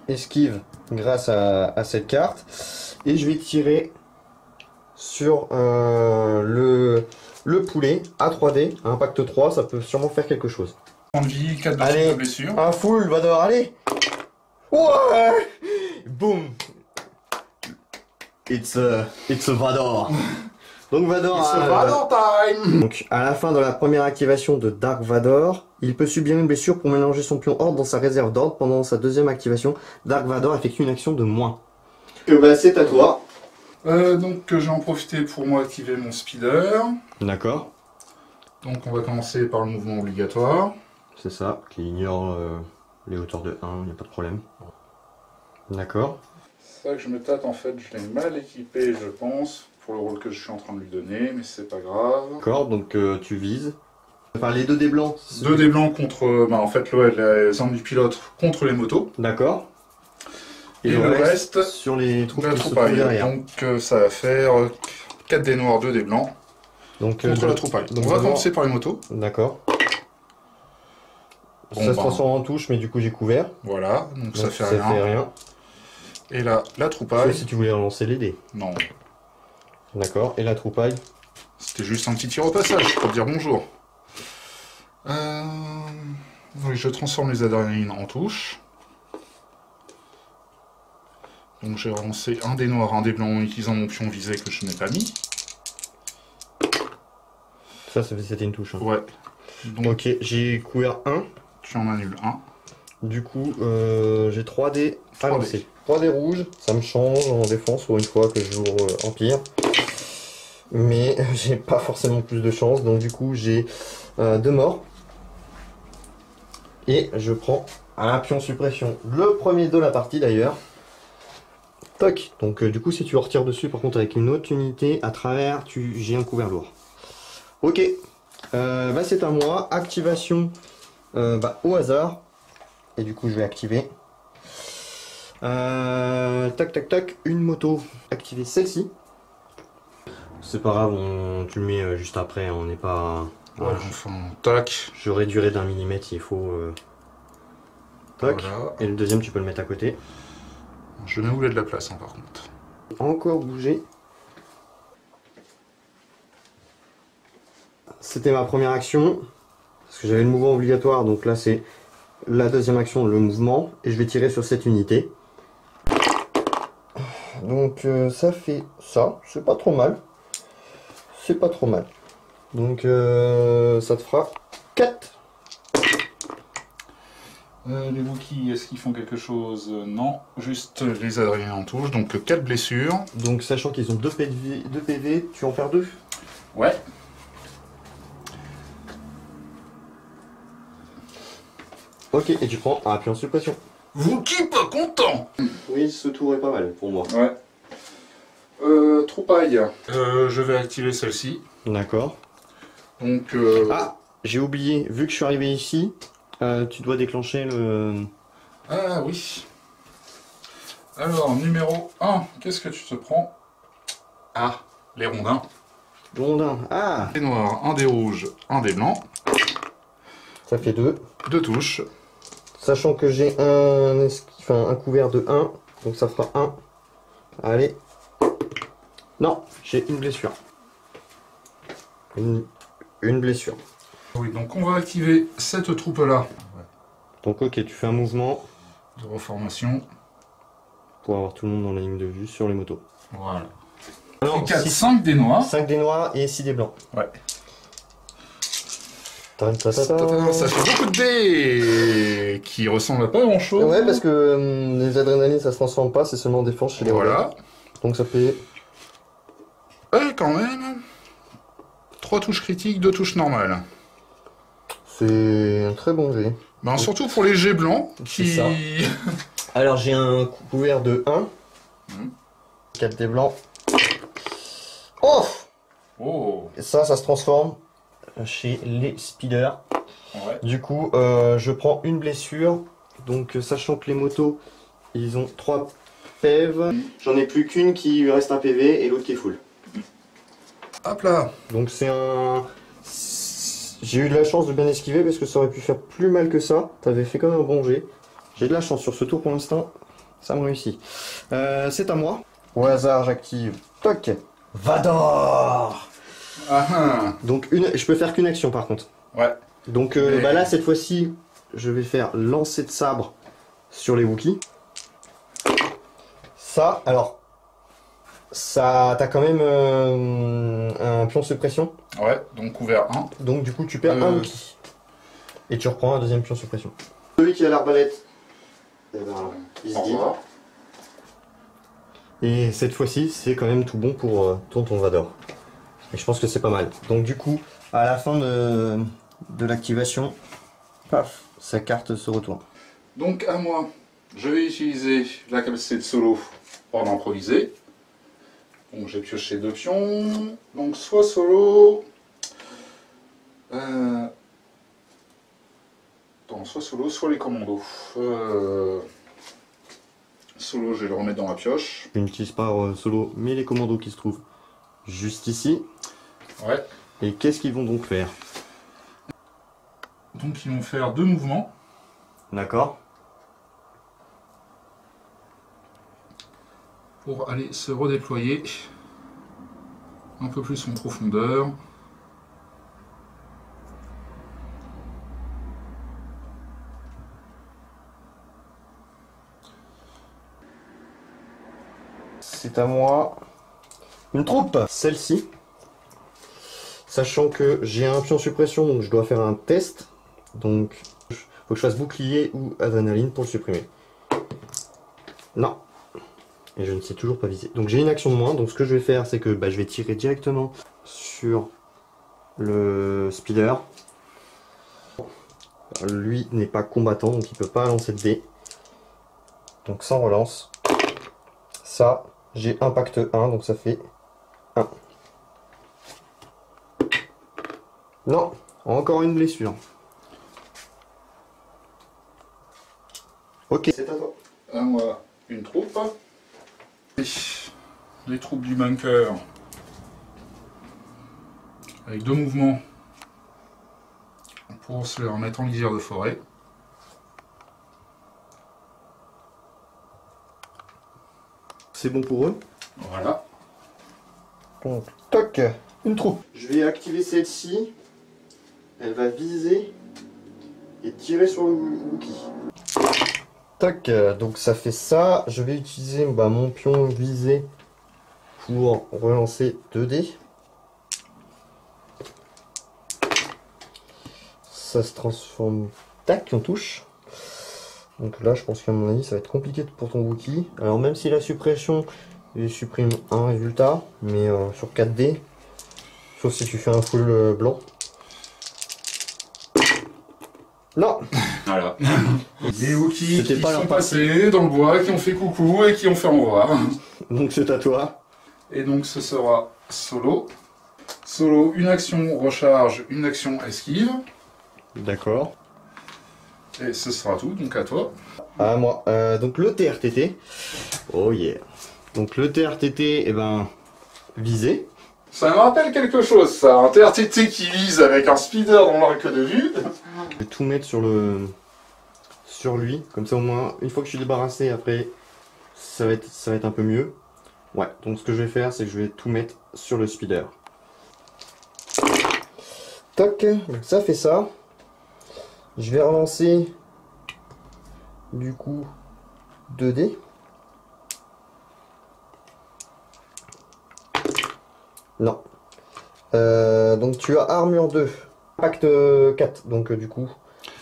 esquive grâce à cette carte et je vais tirer sur le poulet à 3D, à impact 3, ça peut sûrement faire quelque chose. Point de vie, 4 Allez. de blessure. Un full, Vador, allez. Ouais. Boum. It's a Vador. Donc Vador It's a, a Vador time. donc à la fin de la première activation de Dark Vador, il peut subir une blessure pour mélanger son pion ordre dans sa réserve d'ordre. Pendant sa deuxième activation, Dark Vador effectue une action de moins. Bah, c'est à toi. Donc j'ai en profité pour moi activer mon speeder. D'accord. Donc on va commencer par le mouvement obligatoire. C'est ça, qui ignore les hauteurs de 1, il n'y a pas de problème. D'accord. C'est ça que je me tâte en fait, je l'ai mal équipé je pense, pour le rôle que je suis en train de lui donner, mais c'est pas grave. D'accord, donc tu vises. Enfin, les 2 dés blancs. 2 dés blancs contre, en fait, les armes du pilote contre les motos. D'accord. Et le reste sur les troupes de la qui se trouvent troupaille. derrière. Donc ça va faire 4 dés noirs, 2 dés blancs Donc, contre la troupaille. donc On va d'abord- commencer par les motos. D'accord. Bon, Ça se transforme en touche, mais du coup j'ai couvert. Voilà, donc ça Donc fait ça rien. fait rien. Et là, la Sauf troupaille. si tu voulais relancer les dés. Non, D'accord. Et la troupaille. c'était juste un petit tir au passage pour dire bonjour. Oui, je transforme les adrénalines en touche. Donc j'ai relancé un dé noir, un dé blanc en utilisant mon pion visé que je n'ai pas mis. Ça c'était une touche. Hein. Ouais. Donc Ok, j'ai couvert 1. tu en annules un. Du coup, j'ai 3 dés à 3 dés. lancer. 3 dés rouges, ça me change en défense pour une fois que je joue Empire. Mais j'ai pas forcément plus de chance, donc du coup j'ai 2 morts. Et je prends un pion suppression. Le premier de la partie d'ailleurs. Toc. Donc du coup si tu retires dessus par contre avec une autre unité, à travers, j'ai un couvert lourd. Ok. Bah c'est à moi. Activation au hasard. Et du coup je vais activer. Tac tac tac. Une moto. Activer celle-ci. C'est pas grave, tu le mets juste après, hein, on n'est pas... Ouais, enfin, tac. Je réduirai d'1 millimètre s'il faut. Tac. Voilà. Et le deuxième tu peux le mettre à côté. Je mets où il y a de la place, hein, par contre. Encore bouger. C'était ma première action. Parce que j'avais le mouvement obligatoire, donc là c'est la deuxième action, le mouvement. Et je vais tirer sur cette unité. Donc ça fait ça, c'est pas trop mal. C'est pas trop mal. Donc ça te fera 4. Les Wookiees, est-ce qu'ils font quelque chose? Non, juste les adrénalines en touche, donc 4 blessures. Donc sachant qu'ils ont 2 PV, tu en perds 2. Ouais. Ok, et tu prends un appui en suppression. Wookiee pas content. Oui, ce tour est pas mal pour moi. Ouais. Troupaille. Je vais activer celle-ci. D'accord. Donc, Ah, j'ai oublié, vu que je suis arrivé ici, tu dois déclencher le... ah oui. Alors, numéro 1, qu'est-ce que tu te prends? Ah, les rondins. Rondin. Ah, Un dé noir, un dé rouge, un dé blanc. ça fait 2. 2 touches. Sachant que j'ai un couvert de 1, donc ça fera 1. Allez. Non, j'ai une blessure. Une blessure. Oui, donc on va activer cette troupe-là. Donc ok, tu fais un mouvement De reformation. pour avoir tout le monde dans la ligne de vue sur les motos. Voilà. Non, 4, 5 dés noirs. 5 des noirs et 6 des blancs. Ouais. Ta ta ta ta. Ça fait beaucoup de dés qui ressemblent à pas grand-chose. Ouais, parce que les adrénalines ça se transforme pas, c'est seulement en défense chez les Voilà. rebelles. Donc ça fait... Quand même. 3 touches critiques, 2 touches normales. C'est un très bon jet. Ben, surtout pour les jets blancs qui... C'est ça. Alors j'ai un couvert de 1. Mhm. 4 des blancs. Oh, Oh. et ça se transforme chez les speeders. Ouais. Du coup, je prends une blessure. Donc sachant que les motos, ils ont 3 PV. J'en ai plus qu'une qui lui reste un PV et l'autre qui est full. Hop là. Donc c'est un... J'ai eu de la chance de bien esquiver parce que ça aurait pu faire plus mal que ça. T'avais fait comme un bon jet. J'ai de la chance sur ce tour pour l'instant. Ça me réussit. C'est à moi. Au hasard, j'active. Toc. Vador. Ah, ah. Donc je peux faire qu'une action par contre. Ouais. Donc Mais- bah là cette fois-ci, je vais faire lancer de sabre sur les Wookiees. Ça, alors, ça, t'as quand même un pion suppression. Ouais, donc couvert 1. Donc du coup tu perds un Wookiee. Et tu reprends un deuxième pion suppression. Celui qui a l'arbalète, eh ben, il se Au dit. revoir. Et cette fois-ci, c'est quand même tout bon pour Tonton Vador. Et je pense que c'est pas mal. Donc du coup, à la fin de l'activation, paf, sa carte se retourne. Donc à moi, je vais utiliser la capacité de solo en improvisé. Donc j'ai pioché 2 pions. Donc soit solo. Soit solo, soit les commandos. Solo, je vais le remettre dans la pioche. Je n'utilise pas solo, mais les commandos qui se trouvent juste ici. Ouais. Et qu'est-ce qu'ils vont donc faire? Donc ils vont faire 2 mouvements. D'accord. Pour aller se redéployer un peu plus en profondeur. C'est à moi. Une troupe. Celle-ci. Sachant que j'ai un pion suppression, donc je dois faire un test. Donc, faut que je fasse bouclier ou adrénaline pour le supprimer. Non. Et je ne sais toujours pas viser. Donc j'ai une action de moins. Donc ce que je vais faire, c'est que je vais tirer directement sur le speeder. Lui n'est pas combattant, donc il peut pas lancer de dés. Donc sans relance. Ça, j'ai impact 1, donc ça fait 1. Non, encore une blessure. Ok, c'est à toi. À moi, une troupe. Les troupes du bunker. Avec 2 mouvements. Pour se les remettre en lisière de forêt. C'est bon pour eux. Voilà. Donc, toc, une troupe. Je vais activer celle-ci. Elle va viser et tirer sur le Wookie. Tac, donc ça fait ça. Je vais utiliser mon pion visé pour relancer 2 dés. Ça se transforme. Tac, on touche. Donc là, je pense qu'à mon avis, ça va être compliqué pour ton Wookie. Alors même si la suppression, il supprime un résultat, mais sur 4 dés, sauf si tu fais un full blanc. Non. Voilà. Les Wookiees C'était qui pas leur sont passés dans le bois, qui ont fait coucou et qui ont fait au revoir. Donc c'est à toi. Et donc ce sera solo. Solo, une action recharge, une action esquive. D'accord. Et ce sera tout, donc à toi. À moi. Donc le TRTT. Oh yeah. Donc le TRTT, visé. Ça me rappelle quelque chose, ça. Un TRTT qui vise avec un speeder dans l'arc de vue. Je vais tout mettre sur lui. Comme ça au moins, une fois que je suis débarrassé, après, ça va être un peu mieux. Ouais, donc ce que je vais faire, c'est que je vais tout mettre sur le speeder. Toc, donc ça fait ça. Je vais relancer du coup 2 dés. Non. Donc tu as armure 2, impact 4, donc du coup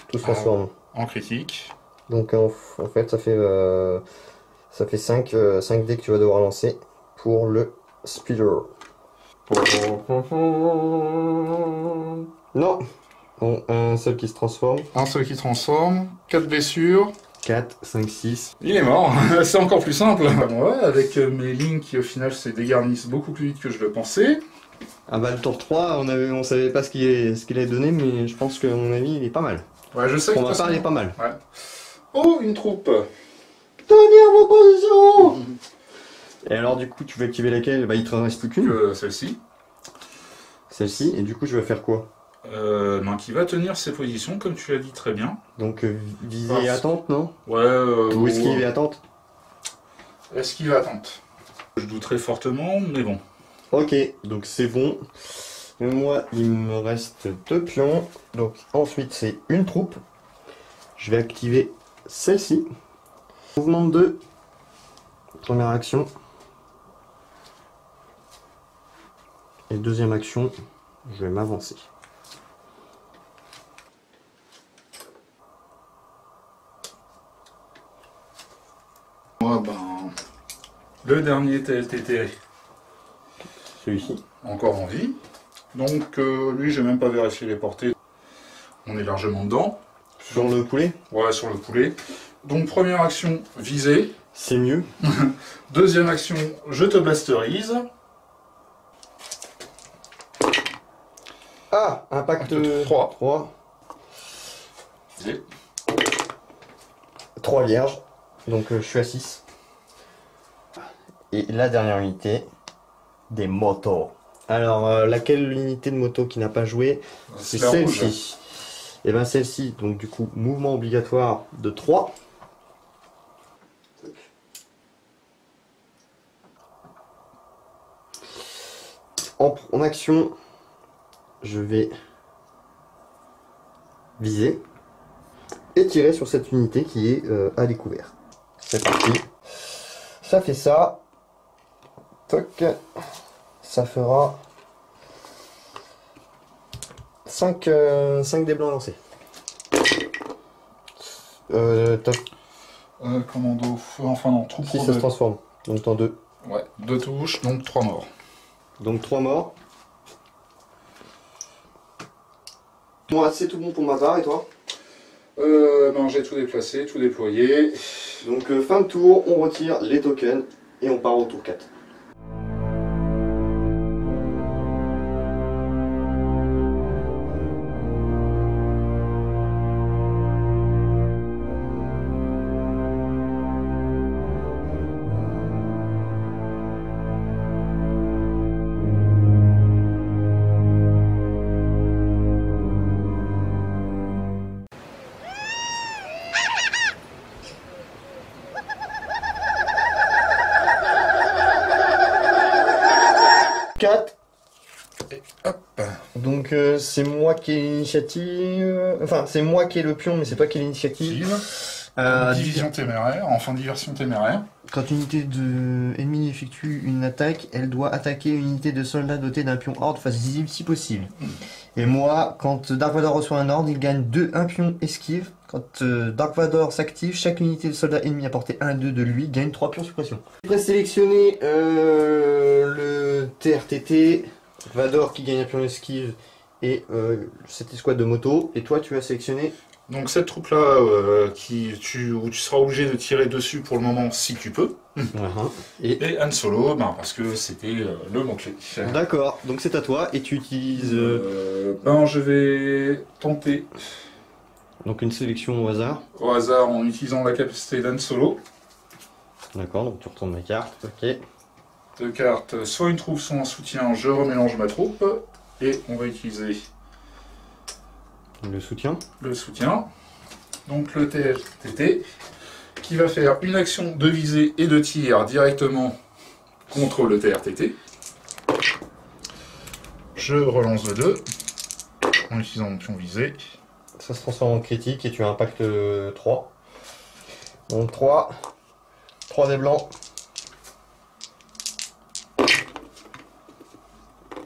tout se transforme. En critique. Donc en fait ça fait 5 dés que tu vas devoir lancer pour le speeder. Non. Bon, un seul qui se transforme. Un seul qui transforme, 4 blessures. 4, 5, 6. Il est mort, c'est encore plus simple. Ouais, avec mes lignes qui au final se dégarnissent beaucoup plus vite que je le pensais. Ah bah le tour 3, on savait pas ce qu'il allait donner, mais je pense qu'à mon avis il est pas mal. Ouais, je sais que Pour ma part il est pas mal. Ouais. Oh, une troupe. Tenir vos positions. Et alors du coup tu veux activer laquelle? Bah il te en reste plus qu'une. Celle-ci. Celle-ci, et du coup je vais faire quoi? Qui va tenir ses positions, comme tu l'as dit très bien. Donc visée et attente, non? Ouais. Ou esquive et attente? Esquive et attente. Je douterais fortement, mais bon. Ok, donc c'est bon. Et moi, il me reste 2 pions. Donc ensuite, c'est une troupe. Je vais activer celle-ci. Mouvement 2. Première action. Et deuxième action, je vais m'avancer. Moi, Le dernier TLTT, Celui-ci. encore en vie. Donc lui, j'ai même pas vérifié les portées. On est largement dedans. Sur le poulet? Ouais, sur le poulet. Donc première action, viser. C'est mieux. Deuxième action, je te blasterise. Ah, impact 3. 3. Et 3 vierges. Donc je suis à 6. Et la dernière unité, des motos. Alors, laquelle unité de moto qui n'a pas joué? C'est la rouge. celle-ci. Et bien celle-ci, donc du coup, mouvement obligatoire de 3. En action, je vais viser et tirer sur cette unité qui est à découvert. C'est parti. Ça fait ça. Toc. Ça fera 5 dés blancs lancés. Top. Commando, enfin non, troupe Si ça se rebelle. transforme. Donc en 2. Ouais, 2 touches, donc 3 morts. Donc 3 morts. Moi, c'est tout bon pour ma part, et toi? Non, j'ai tout déplacé, tout déployé. Donc fin de tour, on retire les tokens et on part au tour 4. Hop. Donc c'est moi qui ai l'initiative. Enfin, c'est moi qui ai le pion, mais c'est toi qui ai l'initiative. Division téméraire, enfin diversion téméraire. Quand une unité de ennemi effectue une attaque, elle doit attaquer une unité de soldats dotée d'un pion horde face visible si possible. Et moi, quand Dark Vador reçoit un ordre, il gagne un pion esquive. Quand Dark Vador s'active, chaque unité de soldats ennemi à portée 1-2 de lui gagne 3 pions suppression. J'ai présélectionné le TRTT, Vador qui gagne un pion esquive et cette escouade de moto. Et toi, tu as sélectionné. Donc cette troupe-là, où tu seras obligé de tirer dessus pour le moment si tu peux. Et Han Solo, parce que c'était le mot-clé. D'accord, donc c'est à toi et tu utilises Je vais tenter donc une sélection au hasard. au hasard en utilisant la capacité d'Han Solo. D'accord, donc tu retournes ma carte, ok. Deux cartes, soit une troupe, soit un soutien, je remélange ma troupe. Et on va utiliser Le soutien. le soutien. Donc le TRTT, qui va faire une action de visée et de tir directement contre le TRTT. Je relance le 2 en utilisant mon pion visé. Ça se transforme en critique et tu as impact 3. Donc 3 des blancs.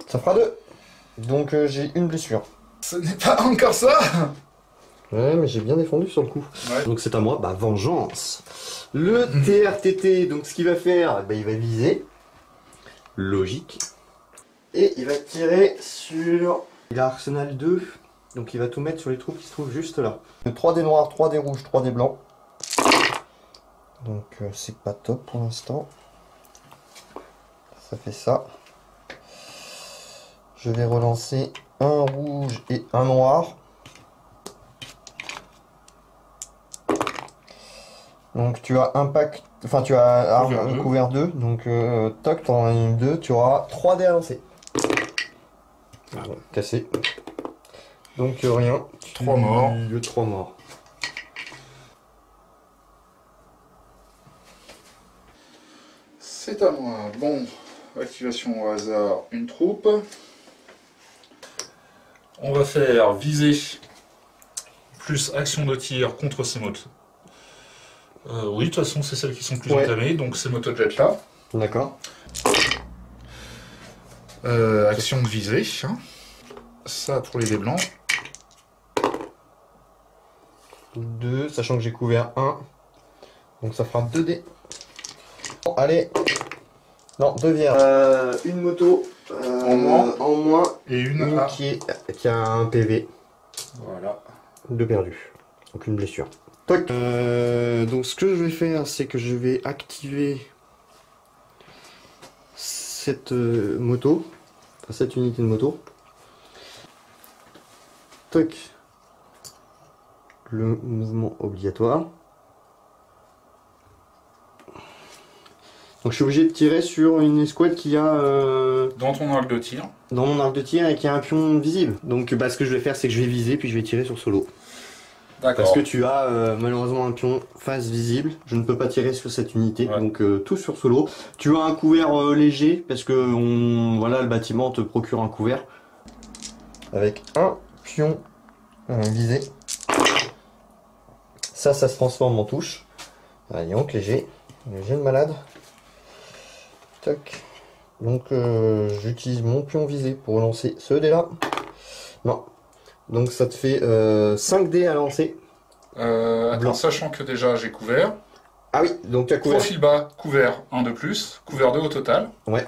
Ça fera 2. Donc j'ai une blessure. Ce n'est pas encore ça. Ouais, mais j'ai bien défendu sur le coup. Ouais. Donc c'est à moi, vengeance. Le TRTT, donc ce qu'il va faire, il va viser. Logique. Et il va tirer sur... Il a Arsenal 2, donc il va tout mettre sur les troupes qui se trouvent juste là. 3 des noirs, 3 des rouges, 3 des blancs. Donc c'est pas top pour l'instant. Ça fait ça. Je vais relancer un rouge et un noir. Donc tu as impact, enfin tu as couvert 2, donc toc, t'en as une 2, tu auras 3 dés à lancer. Bon, cassé. Donc rien. 3 morts. Le 3 morts. C'est à moi. Bon, activation au hasard, une troupe. On va faire viser plus action de tir contre ces motos. Oui, de toute façon, c'est celles qui sont plus entamées, donc ces motojets là. D'accord. Action de visée. Hein. Ça pour les dés blancs. 2, sachant que j'ai couvert 1. Donc ça fera 2 dés. Bon, allez, Non, 2 vierges. Une moto En moins. Et une une A. qui a un PV. Voilà. 2 perdus. Aucune blessure. Toc. Donc ce que je vais faire, c'est que je vais activer cette moto. Enfin, cette unité de moto. Toc. Le mouvement obligatoire. Donc je suis obligé de tirer sur une escouade qui a... Dans ton arc de tir. dans mon arc de tir et qui a un pion visible. Donc bah, ce que je vais faire, c'est que je vais viser puis je vais tirer sur solo. D'accord. Parce que tu as malheureusement un pion face visible, je ne peux pas tirer sur cette unité, Ouais. donc tout sur solo. Tu as un couvert léger, parce que voilà, le bâtiment te procure un couvert. Avec un pion visé. Ça se transforme en touche. Allez, donc léger de malade. Tac. Donc j'utilise mon pion visé pour lancer ce dé là. Non. Donc ça te fait 5 dés à lancer. Attends, sachant que déjà j'ai couvert. Ah oui, donc tu as couvert. Profil bas, couvert 1 de plus, couvert 2 au total. Ouais.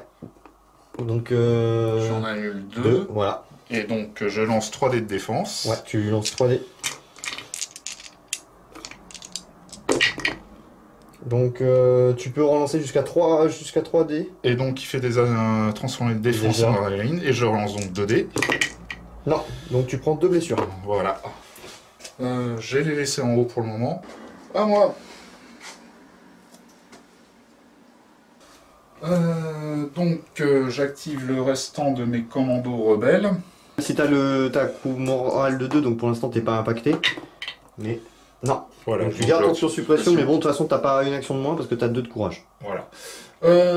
Donc J'en annule 2. 2, voilà. Et donc je lance 3 dés de défense. Ouais, tu lances 3 dés. Donc tu peux relancer jusqu'à 3 dés. Et donc il fait des transformés de défense Déjà. en adrénaline. Et je relance donc 2 dés. Non, donc tu prends 2 blessures. Voilà. Je vais les laisser en haut pour le moment. À moi. J'active le restant de mes commandos rebelles. Si t'as t'as coup moral de 2, donc pour l'instant t'es pas impacté. Mais non. Voilà. Donc tu donc gardes là- ton suppression, mais bon, de toute façon t'as pas une action de moins parce que t'as 2 de courage. Voilà.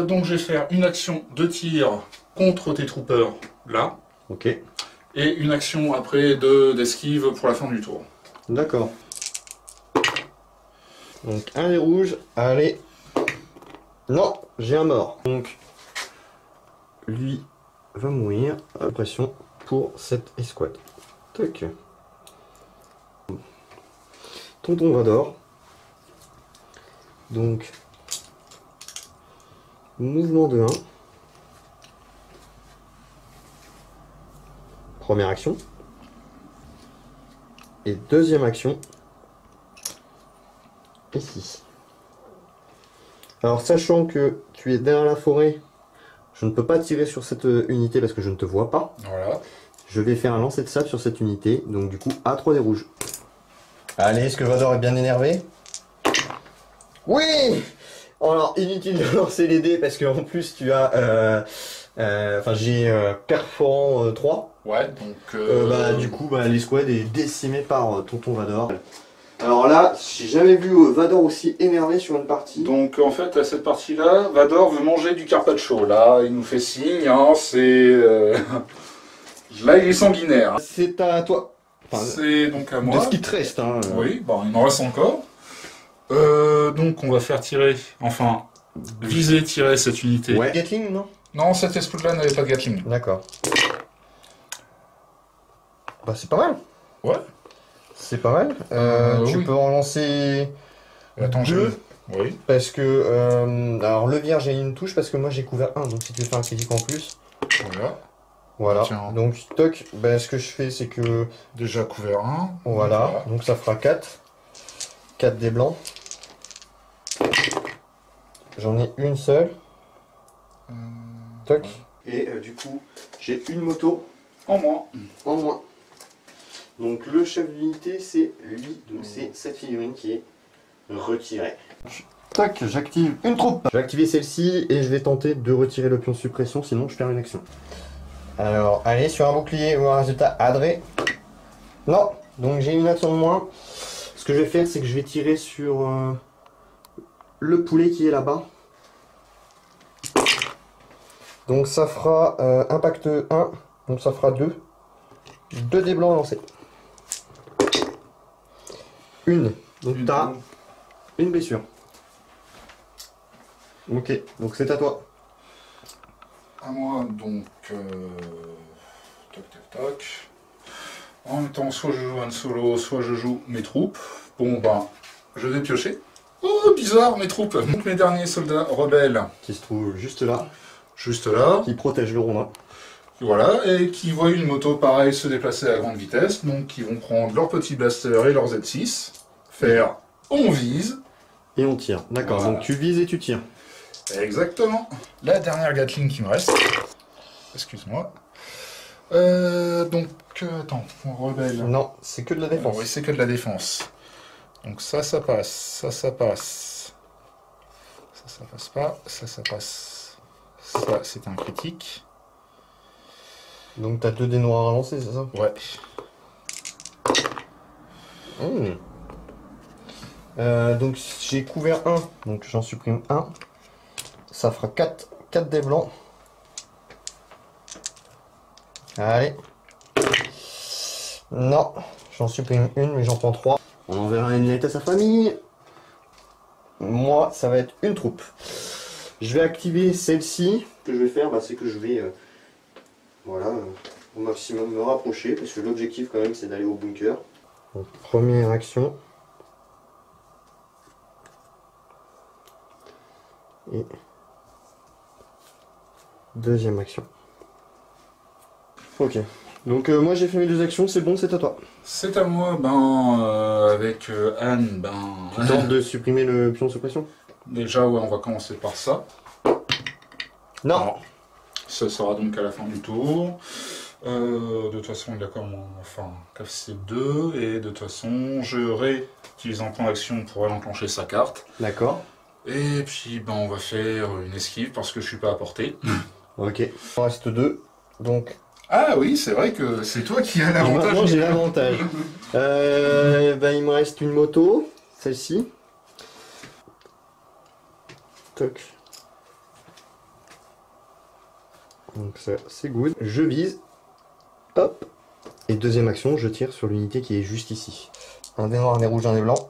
Donc je vais faire une action de tir contre tes troopers là. Ok. Et une action après d'esquive pour la fin du tour. D'accord. Donc un des rouges, allez. Non, j'ai un mort. Donc lui va mourir. Pression pour cette escouade. Tac. Tonton Vador. Donc mouvement de 1. Première action. Et deuxième action. Ici. Alors sachant que tu es derrière la forêt, je ne peux pas tirer sur cette unité parce que je ne te vois pas. Voilà. Je vais faire un lancer de sable sur cette unité, donc du coup A3 des rouges. Allez, est-ce que Vador est bien énervé? Oui. Alors inutile de lancer les dés parce qu'en plus tu as... Enfin j'ai perforant 3. Ouais, donc... Bah du coup bah, l'escouade est décimée par Tonton Vador. Alors là, j'ai jamais vu Vador aussi énervé sur une partie. Donc en fait, à cette partie-là, Vador veut manger du carpaccio. Là, il nous fait signe, hein, c'est... Là, il est sanguinaire. C'est à toi. Enfin, C'est donc à de moi. ce qui te reste. Hein. Oui, bon, il m'en reste encore. Donc on va faire tirer, enfin, viser, tirer cette unité. Ouais. Gatling, non? Non, cette escouade-là n'avait pas de Gatling. D'accord. Bah c'est pas mal. Ouais. C'est pas mal. Tu oui. peux en lancer Attends, deux. Oui. Parce que... alors le vierge, j'ai une touche parce que moi j'ai couvert 1. Donc si tu veux faire un critique en plus... Voilà. Voilà. Tiens. Donc toc, bah, ce que je fais c'est que... Déjà couvert 1. Voilà. Donc ça fera 4. 4 des blancs. J'en ai une seule. Toc. Et du coup, j'ai une moto En moins. en moins. Donc le chef d'unité, c'est lui. Donc c'est cette figurine qui est retirée. Tac, j'active une troupe. Je vais activer celle-ci et je vais tenter de retirer le pion de suppression, sinon je perds une action. Alors, allez, sur un bouclier ou un résultat adré. Non, donc j'ai une action de moins. Ce que je vais faire, c'est que je vais tirer sur le poulet qui est là-bas. Donc ça fera impact 1, donc ça fera 2. 2 dés blancs lancés. Une. Donc Une. t'as une blessure. Ok, donc c'est à toi. À moi, donc... Toc, toc, toc. En même temps, soit je joue un solo, soit je joue mes troupes. Bon, ben, je vais piocher. Oh, bizarre, mes troupes. Donc mes derniers soldats rebelles, Qui se trouve juste là, juste là. qui protège le rondin. Voilà, et qui voient une moto pareille se déplacer à grande vitesse, donc qui vont prendre leur petit blaster et leur Z6, faire on vise. Et on tire. D'accord, Voilà. donc tu vises et tu tires. Exactement. La dernière Gatling qui me reste. Excuse-moi. Donc, attends, mon rebelle. Non, c'est que de la défense. Oui, c'est que de la défense. Donc ça passe, ça passe. Ça passe pas, ça passe. Ça, c'est un critique. Donc t'as 2 dés noirs à lancer, c'est ça? Ouais. Donc j'ai couvert 1, donc j'en supprime 1. Ça fera 4 dés blancs. Allez. Non, j'en supprime une, mais j'en prends 3. On enverra une lettre à sa famille. Moi, ça va être une troupe. Je vais activer celle-ci. Ce que je vais faire, c'est que je vais voilà, au maximum me rapprocher, parce que l'objectif quand même c'est d'aller au bunker. Donc, première action. Et deuxième action. Ok. Donc moi j'ai fait mes 2 actions, c'est bon, c'est à toi. C'est à moi, avec Anne, Tu tentes de supprimer le pion suppression? déjà, ouais, on va commencer par ça. Non. Alors, ça sera donc à la fin du tour. De toute façon, il a enfin, KC2, et de toute façon, je réutilise un point d'action pour enclencher sa carte. D'accord. Et puis, on va faire une esquive parce que je suis pas à portée. Ok. Il en reste 2. Donc. Ah oui, c'est vrai que c'est toi qui as l'avantage. Maintenant j'ai l'avantage. Il me reste une moto, celle-ci. Toc. Donc ça c'est good. Je vise. Hop. Et deuxième action, je tire sur l'unité qui est juste ici. Un dé noir, un dé rouge, un dé blanc.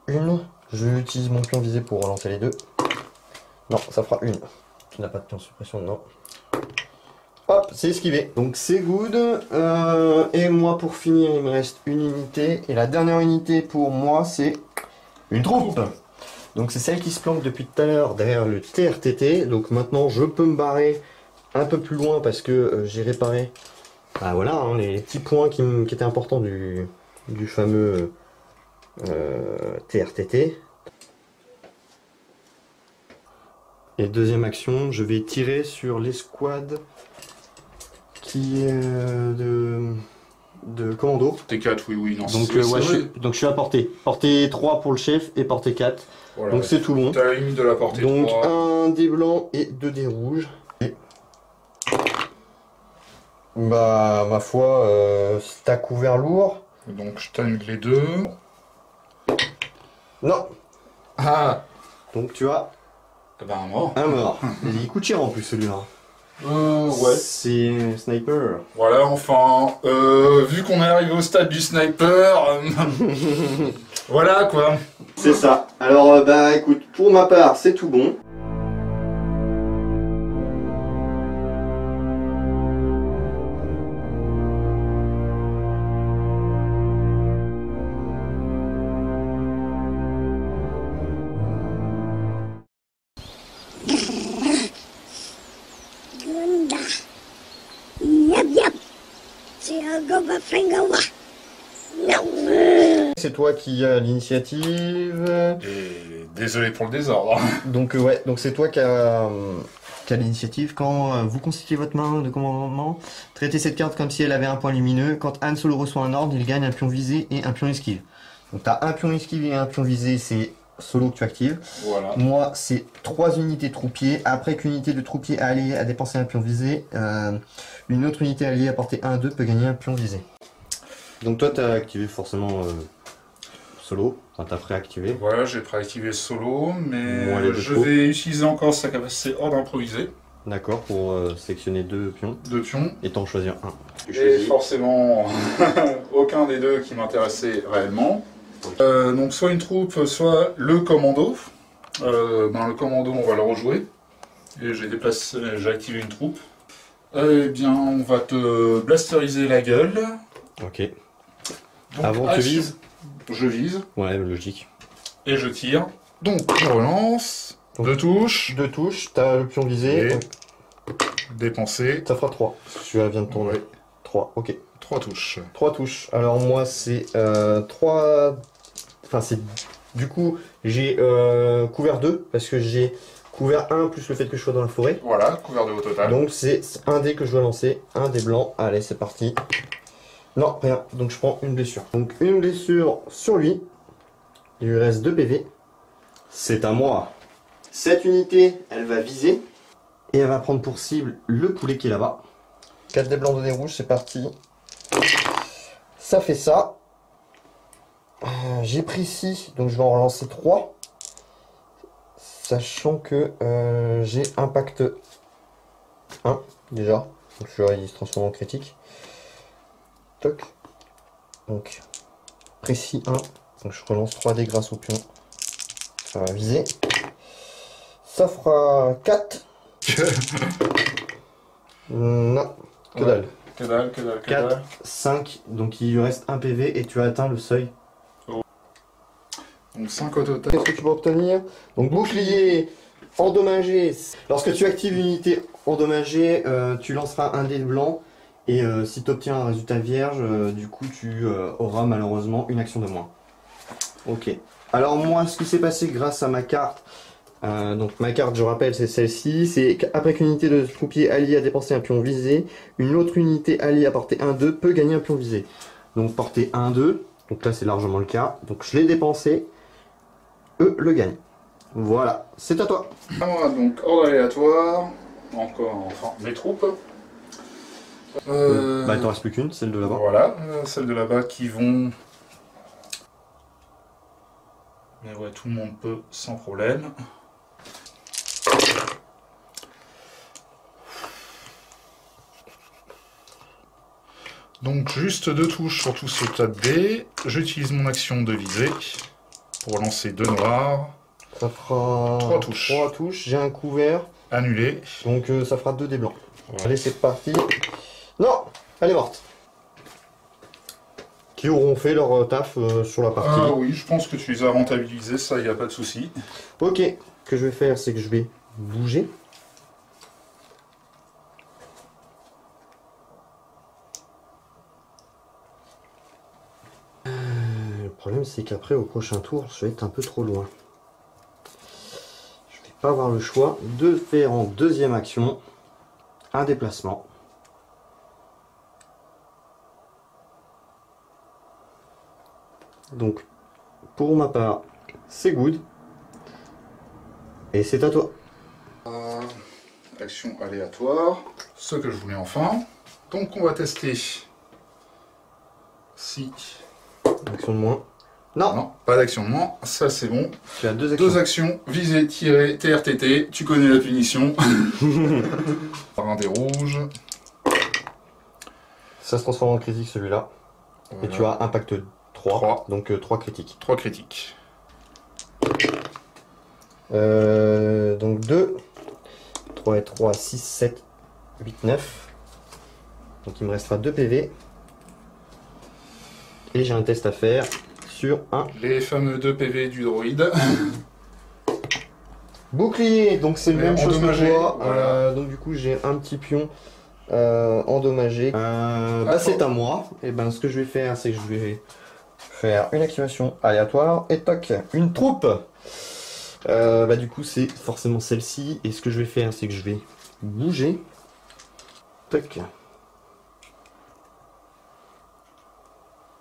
Une. Je utilise mon pion visé pour relancer les 2. Non, ça fera une. Tu n'as pas de pion suppression, non. Hop, c'est esquivé. Donc c'est good. Et moi pour finir, il me reste une unité. Et la dernière unité pour moi, c'est une troupe. Donc c'est celle qui se planque depuis tout à l'heure derrière le TRTT. Donc maintenant, je peux me barrer un peu plus loin parce que j'ai réparé voilà, les petits points qui étaient importants du fameux TRTT. Et deuxième action, je vais tirer sur l'escouade qui est de commando. T4, oui, non. Donc, c'est je suis à portée. Portée 3 pour le chef et portée 4. voilà, Donc c'est tout bon. t'as la limite de la portée Donc 3. un dé blanc et 2 dés rouges. Et... ma foi, t'as couvert lourd. Donc je t'annule les 2. Non. Ah, Donc tu as un mort. un mort. Il coûte cher en plus celui-là. Ouais. C'est sniper. Voilà, enfin, vu qu'on est arrivé au stade du sniper, voilà quoi. C'est ça. Alors écoute, pour ma part, c'est tout bon. Gunda. Yap yap. C'est un goba fringawa. Non. C'est toi qui as l'initiative. Et désolé pour le désordre. Donc ouais, donc c'est toi qui a l'initiative. Quand vous constituez votre main de commandement, traitez cette carte comme si elle avait un point lumineux. Quand Han Solo reçoit un ordre, il gagne un pion visé et un pion esquive. Donc tu as un pion esquive et un pion visé, c'est Solo que tu actives. Voilà. Moi, c'est 3 unités de troupier. Après qu'une unité de troupier allié a dépensé un pion visé, une autre unité alliée à portée 1-2 peut gagner un pion visé. Donc toi, tu as activé forcément Solo, enfin tu as préactivé. Voilà, j'ai préactivé Solo, mais Bon, allez, de je trop. vais utiliser encore sa capacité ordre improvisé. D'accord, pour sélectionner 2 pions 2 pions. et t'en choisir un. Tu Et choisis. forcément, aucun des deux qui m'intéressait réellement. Donc soit une troupe, soit le commando. Le commando, on va le rejouer. Et j'ai activé une troupe. Eh bien, on va te blasteriser la gueule. Ok. Donc, Avant, tu action. vises. Je vise. Ouais, logique. Et je tire. Donc, je relance. Donc, 2 touches. 2 touches, t'as le pion visé. Et Donc, dépenser. ça fera 3. Celui-là vient de tourner. Ouais. 3, ok. 3 touches. 3 touches. Alors moi c'est 3... Enfin c'est... Du coup j'ai couvert 2 parce que j'ai couvert 1 plus le fait que je sois dans la forêt. Voilà, couvert de au total. Donc c'est un dé que je dois lancer. Un dé blanc. Allez c'est parti. Non rien. Donc je prends une blessure. Donc une blessure sur lui. Il lui reste 2 PV. C'est à moi. Cette unité elle va viser. Et elle va prendre pour cible le poulet qui est là-bas. 4 dés blancs, 2 dés rouges, c'est parti. Ça fait ça. J'ai pris 6, donc je vais en relancer 3. Sachant que j'ai impact 1 déjà. Donc celui-là il se transforme en critique. Toc. Donc précis 1. Donc je relance 3 dés grâce au pion. Ça va viser. Ça fera 4. Non, que dalle. Que dalle, que dalle, que 4, dalle. 5, donc il lui reste 1 PV et tu as atteint le seuil. Donc 5 au total. Qu'est-ce que tu vas obtenir? Donc bouclier endommagé. Lorsque tu actives l'unité endommagée, tu lanceras un dé blanc. Et si tu obtiens un résultat vierge, du coup tu auras malheureusement une action de moins. Ok. Alors moi, ce qui s'est passé grâce à ma carte, donc ma carte, je rappelle, c'est celle-ci. C'est qu'après qu'une unité de troupier alliée a dépensé un pion visé, une autre unité alliée à portée 1-2 peut gagner un pion visé. Donc portée 1-2, donc là c'est largement le cas. Donc je l'ai dépensé, eux le gagnent. Voilà, c'est à toi. Moi, donc ordre aléatoire. Encore, enfin, mes troupes. Bah il t'en reste plus qu'une, celle de là-bas. Voilà, celles de là-bas qui vont... Mais ouais, tout le monde peut sans problème. Donc juste 2 touches sur tout ce tas de dés. J'utilise mon action de visée pour lancer 2 noirs. Ça fera 3 touches. 3 touches, j'ai un couvert, Annulé. donc ça fera 2 dés blancs. Ouais. Allez, c'est parti. Non, elle est morte. Qui auront fait leur taf sur la partie. Ah oui, je pense que tu les as rentabilisés, ça, il n'y a pas de souci. Ok, ce que je vais faire, c'est que je vais bouger. Le problème, c'est qu'après, au prochain tour, je vais être un peu trop loin. Je vais pas avoir le choix de faire en deuxième action un déplacement. Donc, pour ma part, c'est good. Et c'est à toi. Action aléatoire. Ce que je voulais enfin. Donc on va tester si... Action de moins. Non, Non, pas d'action de moins, ça c'est bon. tu as 2 actions. 2 actions, viser, tirer, TRTT, tu connais la punition. Par un des rouges. Ça se transforme en critique celui-là. Voilà. Et tu as impact 3. 3. Donc 3 critiques. 3 critiques. Donc 2. 3 et 3, 6, 7, 8, 9. Donc il me restera 2 PV. Et j'ai un test à faire sur un Les fameux 2 PV du droïde. bouclier. Donc c'est la Mais même chose que endommagé, toi. voilà. Donc du coup j'ai un petit pion endommagé. Bah, c'est à moi. Et ben ce que je vais faire, c'est que je vais faire une activation aléatoire. Et toc, une troupe. Bah du coup c'est forcément celle-ci. Et ce que je vais faire, c'est que je vais bouger. Toc.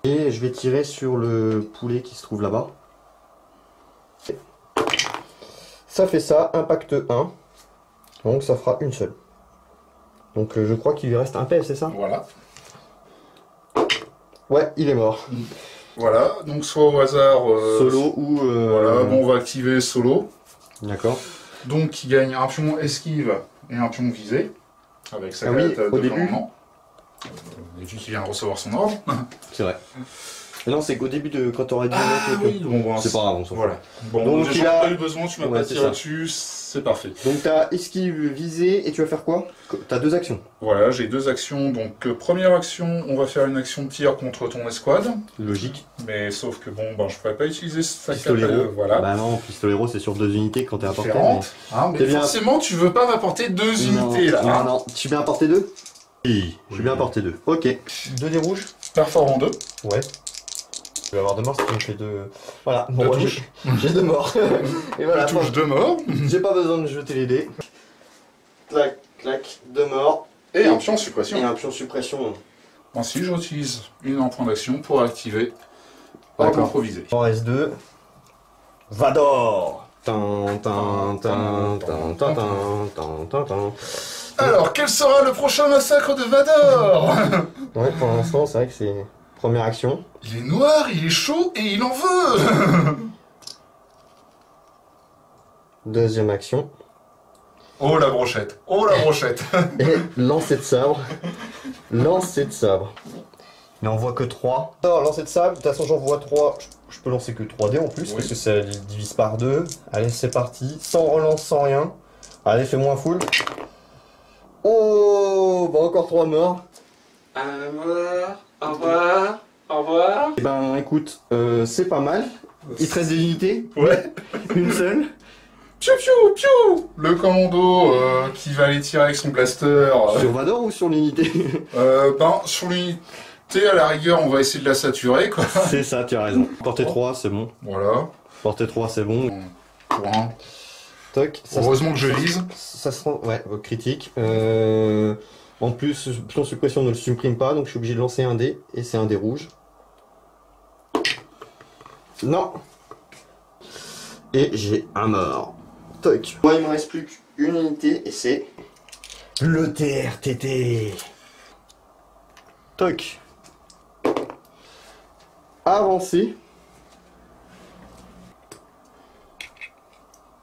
Et je vais tirer sur le poulet qui se trouve là-bas. Ça fait ça, impact 1. Donc ça fera une seule. Donc je crois qu'il lui reste un PF, c'est ça? Voilà. Ouais, il est mort. Voilà, donc soit au hasard... Solo ou... Voilà, bon on va activer solo. D'accord. Donc il gagne un pion esquive et un pion visé. Avec sa Ah oui, carte au de début. flamand. Et vu qu'il vient de recevoir son ordre. C'est vrai. Non, c'est qu'au début quand t'aurais dit... Ah oui, bon, bon, c'est pas grave, on s'en fout. Voilà. Bon, Donc, donc il j'ai a- pas eu besoin, tu m'as Ouais, pas c'est tiré ça. dessus. C'est parfait. Donc t'as esquive, visée, et tu vas faire quoi? T'as 2 actions. Voilà, j'ai 2 actions. Donc, première action, on va faire une action de tir contre ton escouade. Logique. Mais sauf que bon, ben, je pourrais pas utiliser ça. Pistolero. Voilà. Bah non, pistolero c'est sur 2 unités quand t'es à portée. Différente. Hein, mais T'es bien- forcément, tu veux pas m'apporter 2 unités là. Non, hein. non, je suis bien à portée 2? Oui, je suis bien à portée 2. Ok. 2 dés rouges? Perforant 2. Ouais. Je vais avoir 2 morts si tu me fais 2. Voilà, Deux bon, touches. j'ai 2 morts. Et voilà, Tu touches 2 morts. j'ai pas besoin de jeter les dés. Clac, clac, 2 morts. Et un pion suppression. Et un pion suppression. Ensuite, j'utilise une en point d'action pour activer D'accord. ordre improvisé. Il en reste 2. Vador. Tan, tan, tan, tan, tan, tan, tan, tan, tan. Alors, quel sera le prochain massacre de Vador? Ouais, pour l'instant, c'est vrai que c'est première action. Il est noir, il est chaud et il en veut. Deuxième action. Oh la brochette, oh la brochette. Et lancer de sabre. Lancer de sabre. Il n'envoie que 3. Alors, lancer de sabre, de toute façon, j'envoie 3. Je peux lancer que 3 dés en plus, Oui. parce que ça divise par 2. Allez, c'est parti. Sans relance, sans rien. Allez, fais-moi un full. Oh, bah encore 3 morts. Au revoir, au revoir, au revoir. Eh ben, écoute, c'est pas mal. Il te reste des unités? Ouais. Une seule? Piou piou piou. Le commando qui va aller tirer avec son blaster. Sur Vador ou sur l'unité? Ben, sur l'unité, à la rigueur, on va essayer de la saturer, quoi. C'est ça, tu as raison. Portée 3, c'est bon. Voilà. Portée 3, c'est bon. Pour un. Toc. Ça Heureusement que je lise. Ça se rend... Ouais, critique. En plus, pion suppression ne le supprime pas, donc je suis obligé de lancer un dé, et c'est un dé rouge. Non. Et j'ai un mort. Toc. Moi, il me reste plus qu'une unité, et c'est... le TRTT. Toc. Avancer.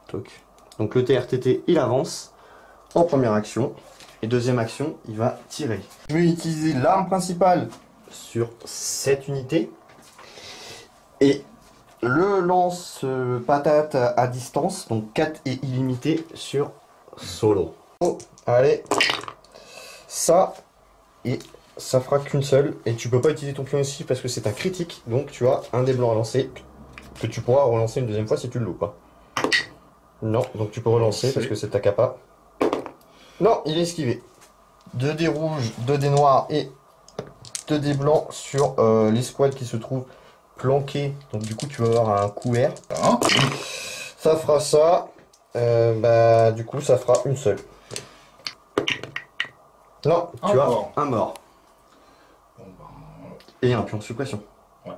Toc. Donc le TRTT, il avance en première action. Et deuxième action, il va tirer. Je vais utiliser l'arme principale sur cette unité. Et le lance-patate à distance, donc 4 et illimité sur solo. Oh, allez. Ça, et ça fera qu'une seule. Et tu peux pas utiliser ton pion ici parce que c'est un critique. Donc tu as un dé blanc à lancer que tu pourras relancer une deuxième fois si tu le loupes. Hein. Non, donc tu peux relancer parce que c'est ta capa. Non, il est esquivé. 2 dés rouges, 2 dés noirs et 2 dés blancs sur l'escouade qui se trouve planquée. Donc du coup tu vas avoir un couvert. Hein. Ça fera ça. Bah du coup ça fera une seule. Non, Un tu mort. as un mort. Bon, ben, Et un pion de suppression. ouais.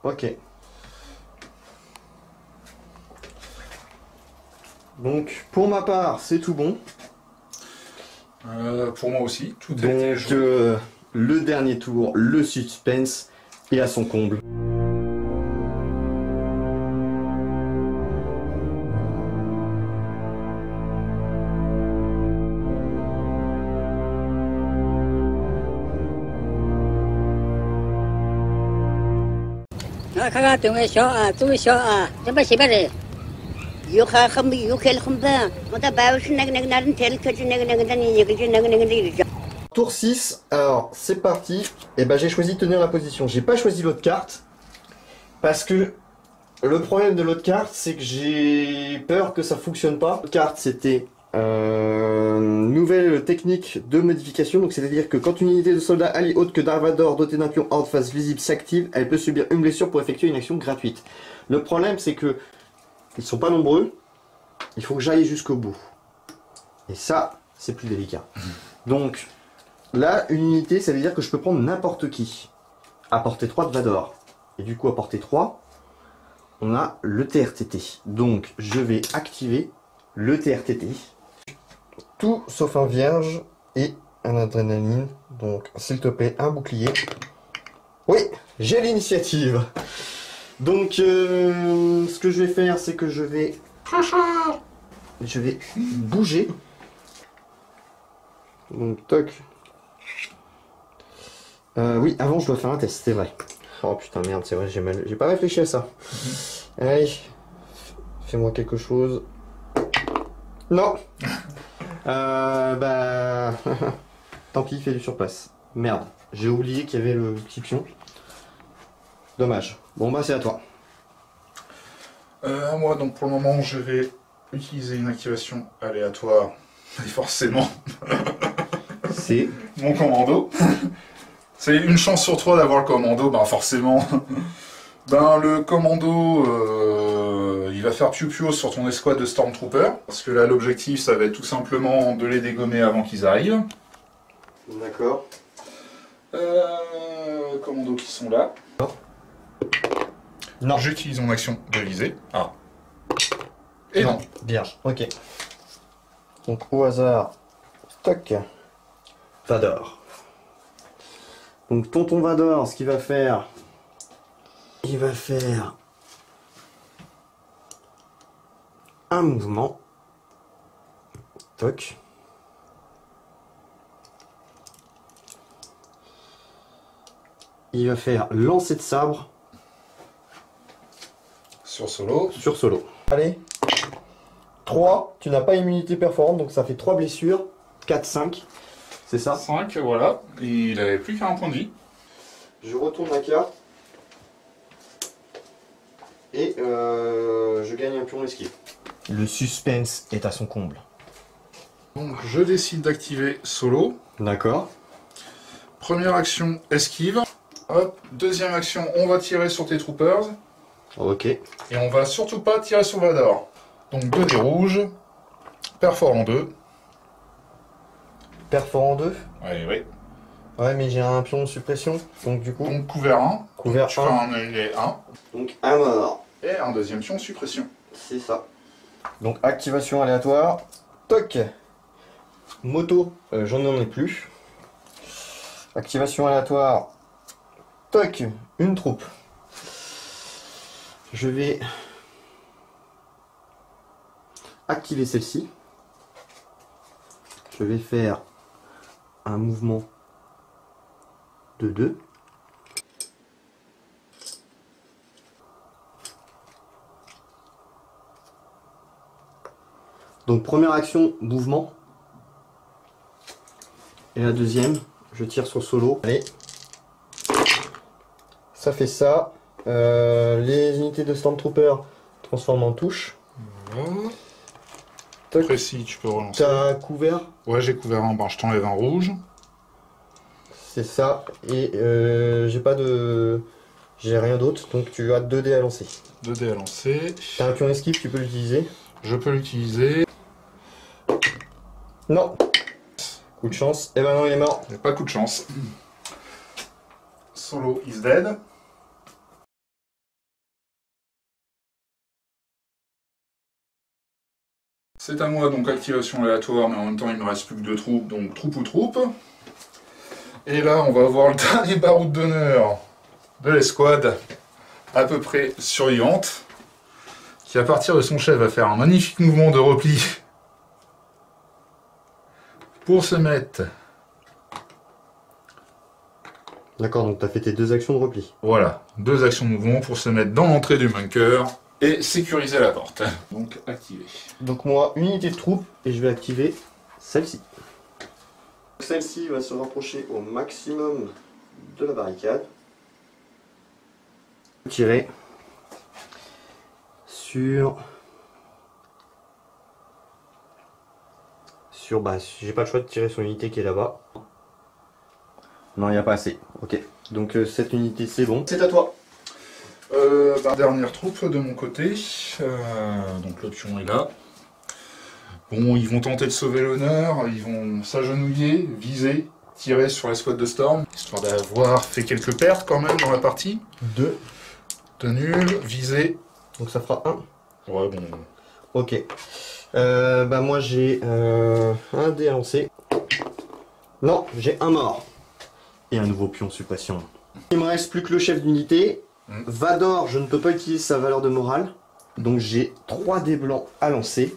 Ok. Donc pour ma part c'est tout bon. Pour moi aussi, tout a été Donc joué. le dernier tour, le suspense est à son comble. 카가 동에서 동에서 잡아시바래 유카 컴비 유켈 컴바 뭐다 바우스 나그나그 나른 텔 커지 나그나그 다니 얘기지 나그나그 이러죠. Tour 6, alors c'est parti. Et ben j'ai choisi de tenir la position. J'ai pas choisi l'autre carte. Parce que le problème de l'autre carte, c'est que j'ai peur que ça fonctionne pas. L'autre carte, c'était nouvelle technique de modification. Donc c'est-à-dire que quand une unité de soldats alliés autre que Darvador dotée d'un pion hors face visible s'active, elle peut subir une blessure pour effectuer une action gratuite. Le problème, c'est que ils sont pas nombreux. Il faut que j'aille jusqu'au bout. Et ça, c'est plus délicat. Donc là, une unité, ça veut dire que je peux prendre n'importe qui. À portée 3 de Vador. Et du coup, à portée 3, on a le TRTT. Donc, je vais activer le TRTT. Tout sauf un vierge et un adrénaline. Donc, s'il te plaît, un bouclier. Oui, j'ai l'initiative. Donc, ce que je vais faire, c'est que je vais bouger. Donc, toc. Oui, avant je dois faire un test, c'est vrai. Oh putain, merde, c'est vrai, j'ai pas réfléchi à ça. Allez, Fais-moi quelque chose. Non. Bah... Tant pis, fais du surplace. Merde, j'ai oublié qu'il y avait le petit pion. Dommage. Bon bah c'est à toi. Moi, donc pour le moment, je vais utiliser une activation aléatoire. Et forcément, C'est... mon commando. C'est une chance sur 3 d'avoir le commando, ben forcément. Ben le commando, il va faire piou-piou sur ton escouade de Stormtroopers. Parce que là, l'objectif, ça va être tout simplement de les dégommer avant qu'ils arrivent. D'accord. Commandos qui sont là. Non. J'utilise mon action de visée. Ah. Et non. Vierge. Ok. Donc au hasard, stock. Vador. Donc tonton Vador, ce qu'il va faire, il va faire un mouvement. Toc. Il va faire lancer de sabre Sur solo. sur solo. Allez. 3, tu n'as pas immunité perforante, donc ça fait 3 blessures. 4, 5. C'est ça. 5, voilà. Il avait plus qu'un point de vie. Je retourne la carte. Et je gagne un pion d'esquive. Le suspense est à son comble. Donc je décide d'activer solo. D'accord. Première action, esquive. Hop. Deuxième action, on va tirer sur tes troopers. Ok. Et on va surtout pas tirer sur Vador. Donc 2 dés rouges. Perfor en 2. Perfor en 2. Oui. Ouais, mais j'ai un pion de suppression. Donc du coup, Donc couvert 1. couvert Tu fais 1. un œillet 1. Donc un mort. Et un deuxième pion de suppression. C'est ça. Donc activation aléatoire. Toc. Moto, j'en ai plus. Activation aléatoire. Toc. Une troupe. Je vais activer celle-ci. Je vais faire un mouvement de 2. Donc première action, mouvement. Et la deuxième, je tire sur solo. Allez. Ça fait ça. Les unités de Stormtrooper transforment en touche. Voilà. Toc. Précis, tu peux relancer. T'as couvert. Ouais, j'ai couvert un. Ben, je t'enlève un rouge. C'est ça. Et j'ai rien d'autre. Donc tu as 2 dés à lancer. 2 dés à lancer. T'as un pion esquive, tu peux l'utiliser. Je peux l'utiliser. Non. Coup de chance. Eh ben non, il est mort. J'ai pas coup de chance. Solo is dead. C'est à moi, donc activation aléatoire, mais en même temps il me reste plus que 2 troupes, donc troupe ou troupe. Et là on va avoir le dernier baroud d'honneur de l'escouade, à peu près survivante, qui à partir de son chef va faire un magnifique mouvement de repli pour se mettre. D'accord, donc t'as fait tes 2 actions de repli. Voilà, 2 actions de mouvement pour se mettre dans l'entrée du bunker et sécuriser la porte. Donc activé. Donc moi, unité de troupe, et je vais activer celle-ci. Celle-ci va se rapprocher au maximum de la barricade. Tirer sur... Bah, j'ai pas le choix de tirer sur l'unité qui est là-bas. Non, il n'y a pas assez. Ok, donc cette unité, c'est bon. C'est à toi. Dernière troupe de mon côté, donc le pion est là. Bon, ils vont tenter de sauver l'honneur, ils vont s'agenouiller, viser, tirer sur l'escouade de Storm, histoire d'avoir fait quelques pertes quand même dans la partie. 2. De nul, viser. Donc ça fera 1. Ouais, bon. Ok. Bah moi j'ai un dé à lancer. Non, j'ai un mort. Et un nouveau pion suppression. Il me reste plus que le chef d'unité. Vador, je ne peux pas utiliser sa valeur de morale. Donc j'ai 3 dés blancs à lancer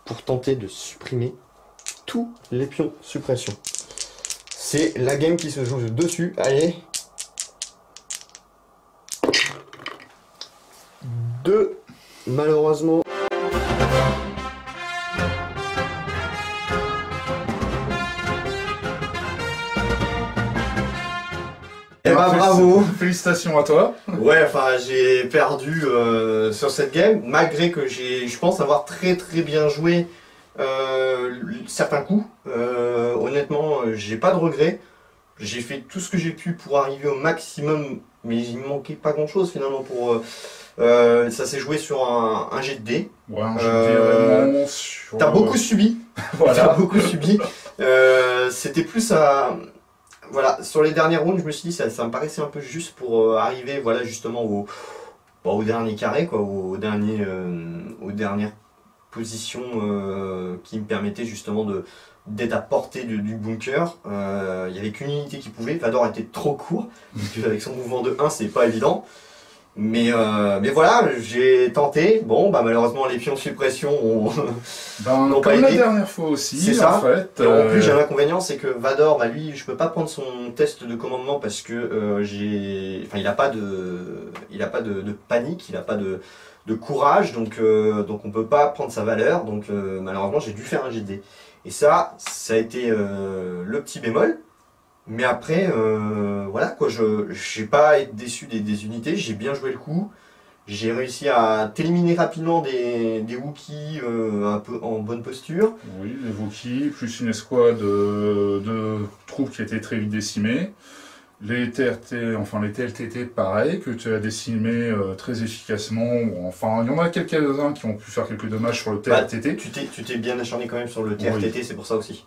pour tenter de supprimer tous les pions suppression. C'est la game qui se joue dessus. Allez. 2. malheureusement... Eh bah bravo. Félicitations à toi. Ouais, enfin j'ai perdu sur cette game, malgré que je pense avoir très bien joué certains coups. Honnêtement, j'ai pas de regrets. J'ai fait tout ce que j'ai pu pour arriver au maximum, mais il me manquait pas grand chose finalement pour... ça s'est joué sur un jet de dés. Ouais, un jet de dés vraiment sur... T'as beaucoup subi. Voilà. T'as beaucoup subi. C'était plus à... Voilà, sur les dernières rounds, je me suis dit ça me paraissait un peu juste pour arriver voilà, justement au dernier carré, quoi, aux dernières positions qui me permettaient justement d'être à portée du bunker. Il n'y avait qu'une unité qui pouvait, Vador était trop court, parce qu'avec son mouvement de 1 c'est pas évident. Mais voilà, j'ai tenté. Bon, bah malheureusement les pions de suppression ont n'ont pas comme la aidé. dernière fois aussi, C'est ça. en fait. Et en plus, j'ai un inconvénient, c'est que Vador, bah lui, je peux pas prendre son test de commandement parce que il a pas de panique, il a pas de courage, donc on peut pas prendre sa valeur. Donc malheureusement, j'ai dû faire un jet de dés. Et ça a été le petit bémol. Mais après, voilà quoi, j'ai pas été déçu des unités, j'ai bien joué le coup. J'ai réussi à t'éliminer rapidement des Wookiees un peu en bonne posture. Oui, les Wookiees, plus une escouade de troupes qui étaient très vite décimées. Les TRT, enfin les TLTT, pareil, que tu as décimé très efficacement. Enfin, il y en a quelques-uns qui ont pu faire quelques dommages sur le TRTT. Tu t'es bien acharné quand même sur le TRTT, Oui. c'est pour ça aussi.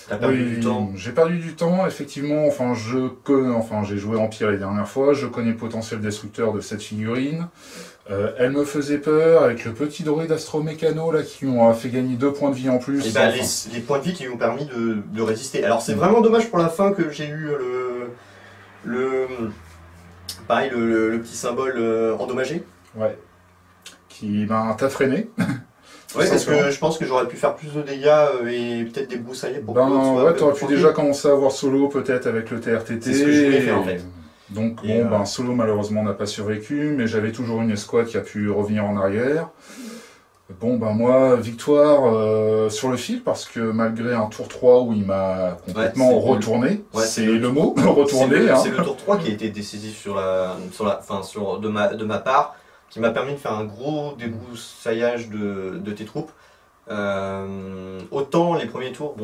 T'as perdu du temps. J'ai perdu du temps, effectivement. Enfin, j'ai joué Empire les dernières fois. Je connais le potentiel destructeur de cette figurine. Elle me faisait peur avec le petit droïde astromécano là qui ont fait gagner 2 points de vie en plus. Et bah, les points de vie qui lui ont permis de résister. Alors c'est vraiment dommage pour la fin que j'ai eu pareil le petit symbole endommagé. Ouais. Qui t'a freiné. Ouais, parce que je pense que j'aurais pu faire plus de dégâts et peut-être des broussailles pour que l'autre soit ouais, t'aurais pu tranquille. déjà commencer à avoir solo peut-être avec le TRTT. C'est ce que je voulais faire en fait. Donc Et bon, solo malheureusement n'a pas survécu, mais j'avais toujours une escouade qui a pu revenir en arrière. Bon moi, victoire sur le fil, parce que malgré un tour 3 où il m'a complètement retourné, Ouais, c'est le mot, retourné. C'est le tour 3 qui a été décisif de ma part, qui m'a permis de faire un gros débroussaillage de tes troupes. Autant les premiers tours,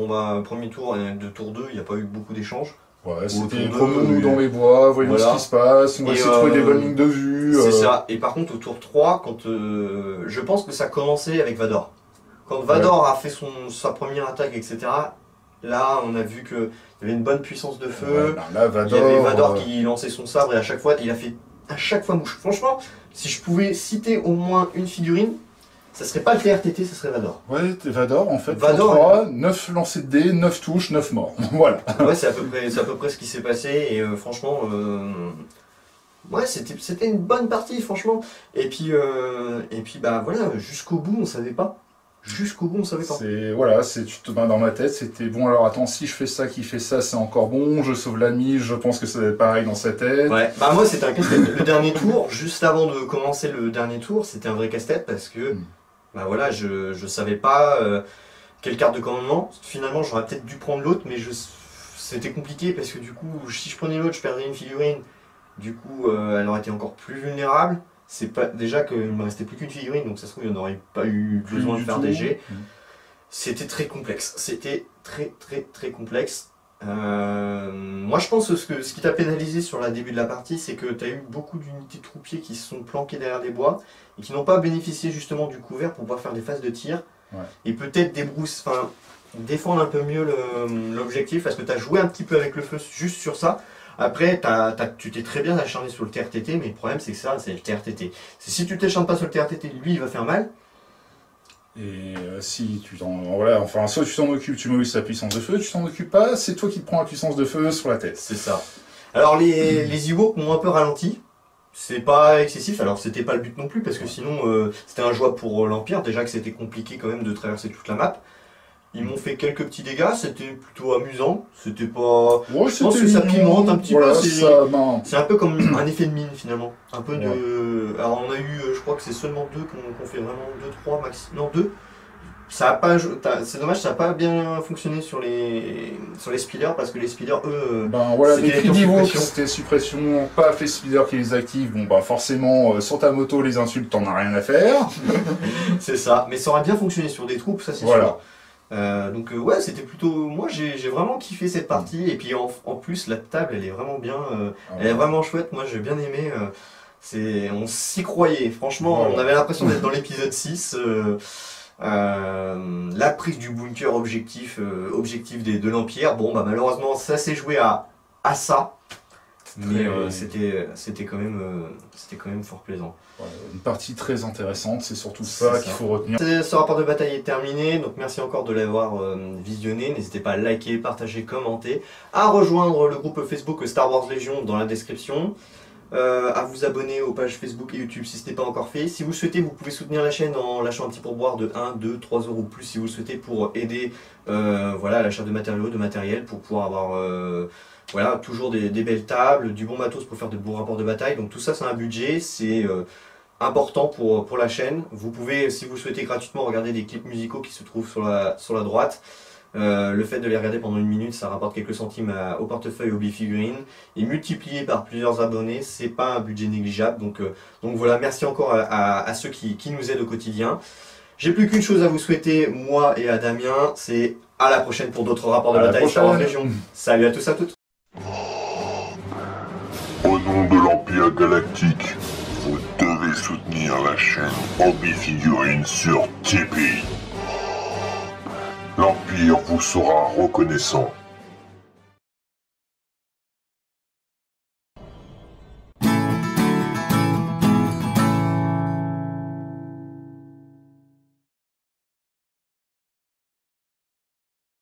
premier tour et de tour 2, il n'y a pas eu beaucoup d'échanges. Ouais, c'était tour promenons-nous 2, dans les bois, voyons voilà. ce qui se passe, on va Et, essayer de trouver des bonnes lignes de vue. C'est ça. Et par contre, au tour 3, quand je pense que ça commençait avec Vador. Quand Vador a fait sa première attaque, etc., là, on a vu qu'il y avait une bonne puissance de feu. Ouais, là, Il y avait Vador qui lançait son sabre et à chaque fois, il a fait à chaque fois mouche. Franchement, si je pouvais citer au moins une figurine, ça serait pas le TRTT, ça serait Vador. Ouais, Vador en fait. Vador, 3, 9 lancers de dés, 9 touches, 9 morts. Voilà. Ouais, c'est à peu près ce qui s'est passé et franchement, ouais, c'était une bonne partie, franchement. Et puis bah voilà, jusqu'au bout, on savait pas. Jusqu'au bout, on savait pas. Tu te mets dans ma tête, c'était bon. Alors attends, si je fais ça, qui fait ça, c'est encore bon. Je sauve l'ami, je pense que ça va être pareil dans sa tête. Ouais, bah moi c'était un casse-tête. Le dernier tour, juste avant de commencer le dernier tour, c'était un vrai casse-tête parce que bah voilà, je savais pas quelle carte de commandement. Finalement, j'aurais peut-être dû prendre l'autre, mais c'était compliqué parce que du coup, si je prenais l'autre, je perdais une figurine. Du coup, elle aurait été encore plus vulnérable. C'est pas déjà qu'il me restait plus qu'une figurine, donc ça se trouve il n'y en aurait pas eu besoin de faire des jets. C'était très complexe. C'était très complexe. Moi je pense que ce qui t'a pénalisé sur le début de la partie, c'est que tu as eu beaucoup d'unités de troupiers qui se sont planquées derrière des bois et qui n'ont pas bénéficié justement du couvert pour pouvoir faire des phases de tir. Ouais. Et peut-être défendre un peu mieux l'objectif parce que tu as joué un petit peu avec le feu juste sur ça. Après, tu t'es très bien acharné sur le TRTT, mais le problème c'est que ça, c'est le TRTT. Si tu t'acharnes pas sur le TRTT, lui il va faire mal. Et si tu soit tu t'en occupes, tu mobilises sa puissance de feu, tu t'en occupes pas, c'est toi qui te prends la puissance de feu sur la tête. C'est ça. Alors les Ewoks m'ont un peu ralenti. C'est pas excessif, alors c'était pas le but non plus, parce que sinon c'était injouable pour l'Empire, déjà que c'était compliqué quand même de traverser toute la map. Ils m'ont fait quelques petits dégâts, c'était plutôt amusant. C'était pas. Ouais, Je pense que ça pimente un petit peu. Ben, C'est un peu comme un effet de mine finalement. Un peu de. Alors on a eu, je crois que c'est seulement 2 qu'on fait vraiment 2, 3 max. Non, 2. Ça a pas. C'est dommage, ça n'a pas bien fonctionné sur les speeders parce que les speeders, eux. ben voilà, les c'était cris en niveau, suppression. c'était suppression, pas fait speeder qui les active. Bon, bah forcément, sur ta moto, les insultes, t'en as rien à faire. C'est ça. Mais ça aurait bien fonctionné sur des troupes, ça c'est Voilà. sûr. Donc ouais, c'était plutôt. Moi, j'ai vraiment kiffé cette partie. Et puis en plus, la table, elle est vraiment bien. Elle est vraiment chouette. Moi, j'ai bien aimé. On s'y croyait. Franchement, Voilà. on avait l'impression d'être dans l'épisode 6. La prise du bunker objectif de l'Empire. Bon, bah malheureusement, ça s'est joué à ça. Mais c'était quand même fort plaisant. Voilà, une partie très intéressante, c'est surtout C'est ça ça. qu'il faut retenir. Ce rapport de bataille est terminé, donc merci encore de l'avoir visionné. N'hésitez pas à liker, partager, commenter, à rejoindre le groupe Facebook Star Wars Légion dans la description, à vous abonner aux pages Facebook et YouTube si ce n'est pas encore fait. Si vous le souhaitez, vous pouvez soutenir la chaîne en lâchant un petit pourboire de 1, 2, 3 euros ou plus si vous le souhaitez pour aider à l'achat de matériaux, de matériel pour pouvoir avoir toujours des belles tables, du bon matos pour faire de bons rapports de bataille. Donc tout ça, c'est un budget, c'est important pour la chaîne. Vous pouvez, si vous le souhaitez gratuitement, regarder des clips musicaux qui se trouvent sur la droite. Le fait de les regarder pendant 1 minute, ça rapporte quelques centimes au portefeuille Hobby Figurines. Et multiplié par plusieurs abonnés, c'est pas un budget négligeable. Donc voilà, merci encore à ceux qui nous aident au quotidien. J'ai plus qu'une chose à vous souhaiter, moi et à Damien, c'est à la prochaine pour d'autres rapports de À la bataille Star Wars prochaine. Légion. Salut à tous, à toutes. Au nom de l'Empire Galactique, vous devez soutenir la chaîne Hobby Figurines sur Tipeee. L'Empire vous sera reconnaissant.